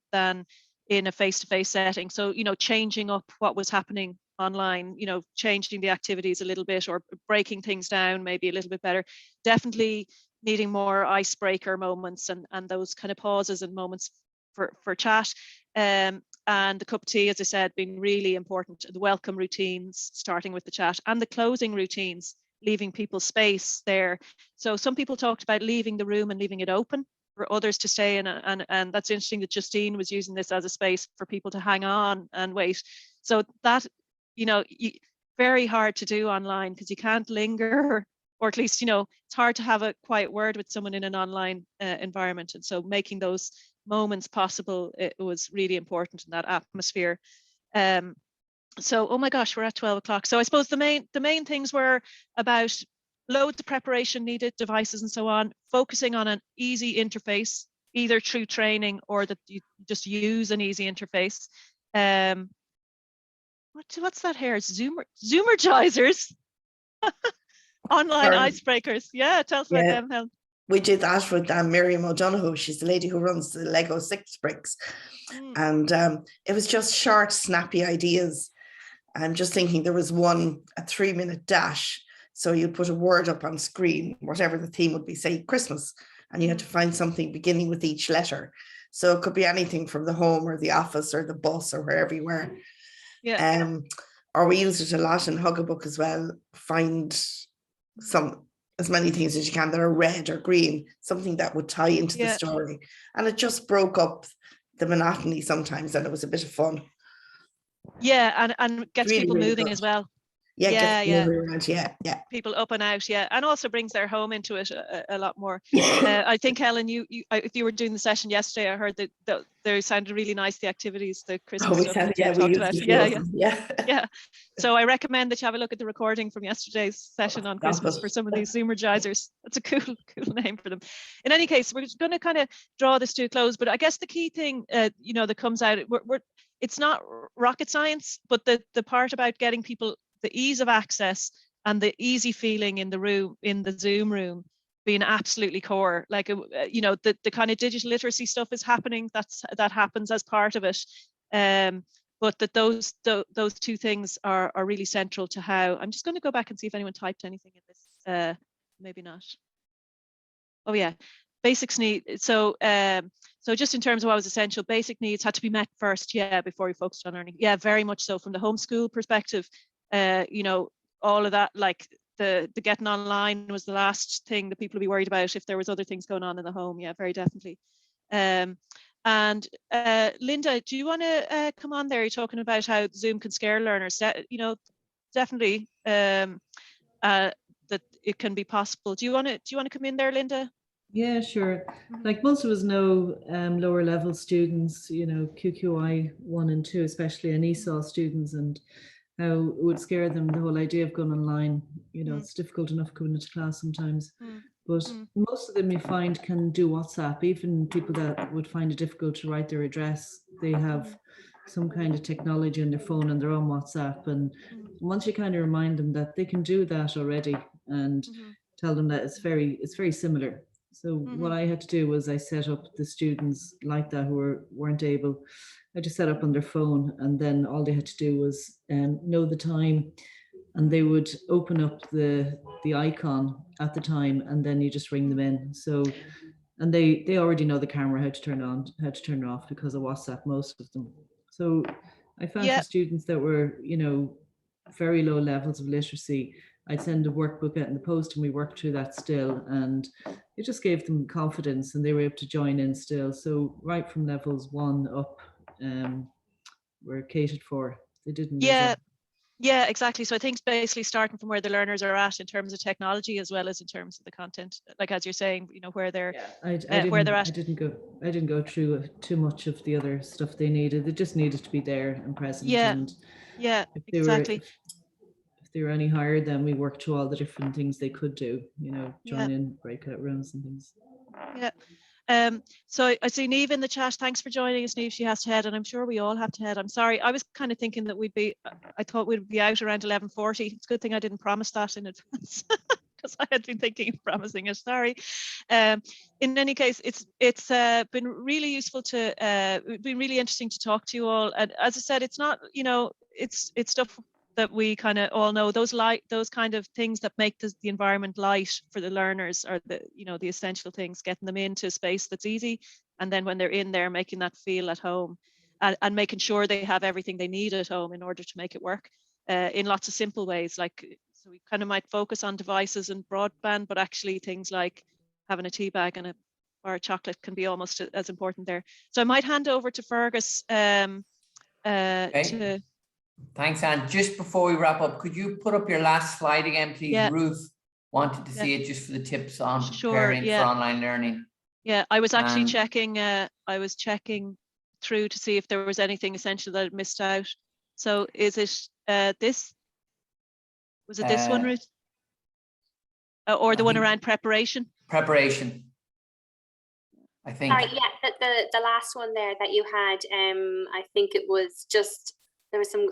in a face-to-face setting. So, you know, changing up what was happening online, you know, changing the activities a little bit or breaking things down maybe a little bit better. Definitely needing more icebreaker moments and those kind of pauses and moments for chat. And the cup of tea, as I said, being really important. The welcome routines, starting with the chat, and the closing routines, leaving people space there. So some people talked about leaving the room and leaving it open for others to stay in, and that's interesting that Justine was using this as a space for people to hang on and wait. So that, you know, very hard to do online because you can't linger, or at least, you know, it's hard to have a quiet word with someone in an online environment. And so making those moments possible, it was really important in that atmosphere. So, oh my gosh, we're at 12 o'clock. So I suppose the main things were about loads of preparation needed, devices and so on, focusing on an easy interface, either through training or that you just use an easy interface. What's that here? Zoomergizers. Online icebreakers. Yeah, tell us about them, Helen. We did that with Miriam O'Donoghue. She's the lady who runs the Lego Six Bricks. And it was just short, snappy ideas. I'm just thinking there was one, a 3-minute dash. So you'd put a word up on screen, whatever the theme would be, say Christmas, and you had to find something beginning with each letter. So it could be anything from the home or the office or the bus or wherever you were. Yeah. Or we used it a lot in Hugabook as well. Find as many things as you can that are red or green, something that would tie into the story. And it just broke up the monotony sometimes, and it was a bit of fun. Yeah, and gets really, people moving as well. Yeah. People up and out, and also brings their home into it a lot more. I think, Helen, if you were doing the session yesterday, I heard that they sounded really nice, the activities, the Christmas stuff that you talked about. Yeah. So I recommend that you have a look at the recording from yesterday's session on Christmas for some of these Zoomergizers. That's a cool name for them. In any case, we're going to kind of draw this to a close, but I guess the key thing, you know, that comes out, it's not rocket science, but the part about getting people the ease of access and the easy feeling in the room, in the Zoom room, being absolutely core. Like, you know, the kind of digital literacy stuff is happening. That happens as part of it. But that those two things are really central to how. I'm just going to go back and see if anyone typed anything in this. Maybe not. Oh yeah, basics need. So So just in terms of what was essential, basic needs had to be met first, before we focused on learning. Yeah, very much so. From the homeschool perspective, you know, all of that, like the getting online was the last thing that people would be worried about if there was other things going on in the home. Yeah, very definitely. And Linda, do you want to come on there? You're talking about how Zoom can scare learners. You know, definitely that it can be possible. Do you want to come in there, Linda? Yeah, sure. Like most of us know, lower level students, you know, QQI 1 and 2, especially, and ESOL students, and how it would scare them, the whole idea of going online. You know, it's difficult enough coming into class sometimes. But most of them you find can do WhatsApp. Even people that would find it difficult to write their address, they have some kind of technology on their phone and their own WhatsApp. And once you kind of remind them that they can do that already, and tell them that it's very similar. So what I had to do was I set up the students like that who weren't able. I just set up on their phone, and then all they had to do was know the time, and they would open up the icon at the time, and then you just ring them in. So, and they already know the camera, how to turn on, how to turn it off, because of WhatsApp, most of them. So I found for students that were, you know, very low levels of literacy, I'd send a workbook out in the post, and we worked through that still, and it just gave them confidence, and they were able to join in still. So right from levels 1 up, were catered for. They didn't. Yeah, exactly. So I think basically starting from where the learners are at in terms of technology, as well as in terms of the content, like as you're saying, you know, where they're where they're at. I didn't go through too much of the other stuff they needed. They just needed to be there and present. Yeah, and exactly. If they were any higher, then we worked through all the different things they could do, you know, join in breakout rooms and things. Yeah. So I see Niamh in the chat. Thanks for joining us, Niamh. She has to head, and I'm sure we all have to head. I'm sorry. I was kind of thinking that I thought we'd be out around 11:40. It's a good thing I didn't promise that in advance, because I had been thinking of promising it. Sorry. In any case, it's been really useful it's been really interesting to talk to you all. And as I said, it's not, you know, it's stuff that we kind of all know, those kind of things that make the environment light for the learners are the, you know, the essential things, getting them into a space that's easy, and then when they're in there, making that feel at home, and making sure they have everything they need at home in order to make it work in lots of simple ways. Like, so we kind of might focus on devices and broadband, but actually things like having a tea bag and a bar of chocolate can be almost as important there. So I might hand over to Fergus to... Thanks, Anne. Just before we wrap up, could you put up your last slide again, please? Yeah. Ruth wanted to see it just for the tips on preparing for online learning. Yeah, I was actually checking. I was checking through to see if there was anything essential that I missed out. So is it this? Was it this one, Ruth? Or the one around preparation? Preparation, I think. Sorry, yeah, the last one there that you had. I think it was just, there was some.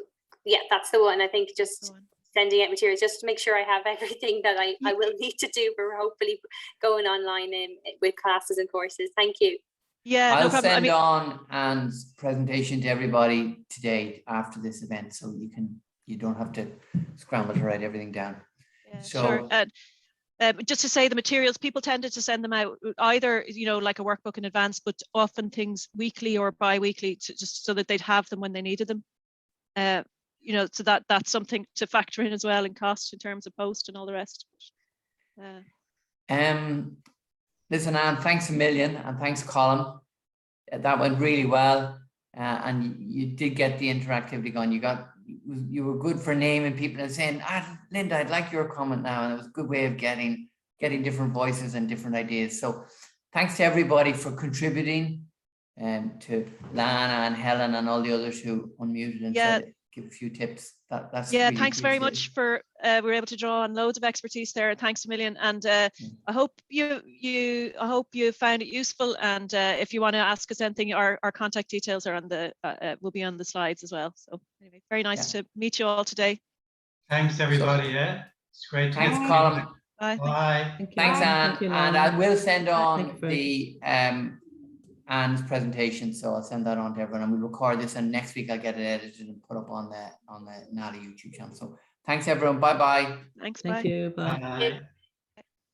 Yeah, that's the one. I think just sending out materials just to make sure I have everything that I will need to do for hopefully going online with classes and courses. Thank you. Yeah, I'll send on Anne's presentation to everybody today after this event, so you don't have to scramble to write everything down. Yeah, so, sure. Just to say, the materials, people tended to send them out either, you know, like a workbook in advance, but often things weekly or bi-weekly, just so that they'd have them when they needed them. You know, so that's something to factor in as well in cost in terms of post and all the rest. Listen, Anne, thanks a million, and thanks, Colm. That went really well, and you did get the interactivity going. You were good for naming people and saying, Linda, I'd like your comment now, and it was a good way of getting different voices and different ideas. So thanks to everybody for contributing, to Lana and Helen and all the others who unmuted and said, give a few tips. That's really thanks very much for we were able to draw on loads of expertise there. Thanks a million, and I hope you found it useful. And if you want to ask us anything, our contact details are on the will be on the slides as well. So anyway, very nice to meet you all today. Thanks everybody. It's great. Thanks, Colm. Bye. Bye. Thanks, Anne. And I will send on the Anne's presentation, so I'll send that on to everyone, and we'll record this, and next week I'll get it edited and put up on the NALA YouTube channel. So thanks everyone. Bye bye. Thanks. Thank you. Bye. Bye.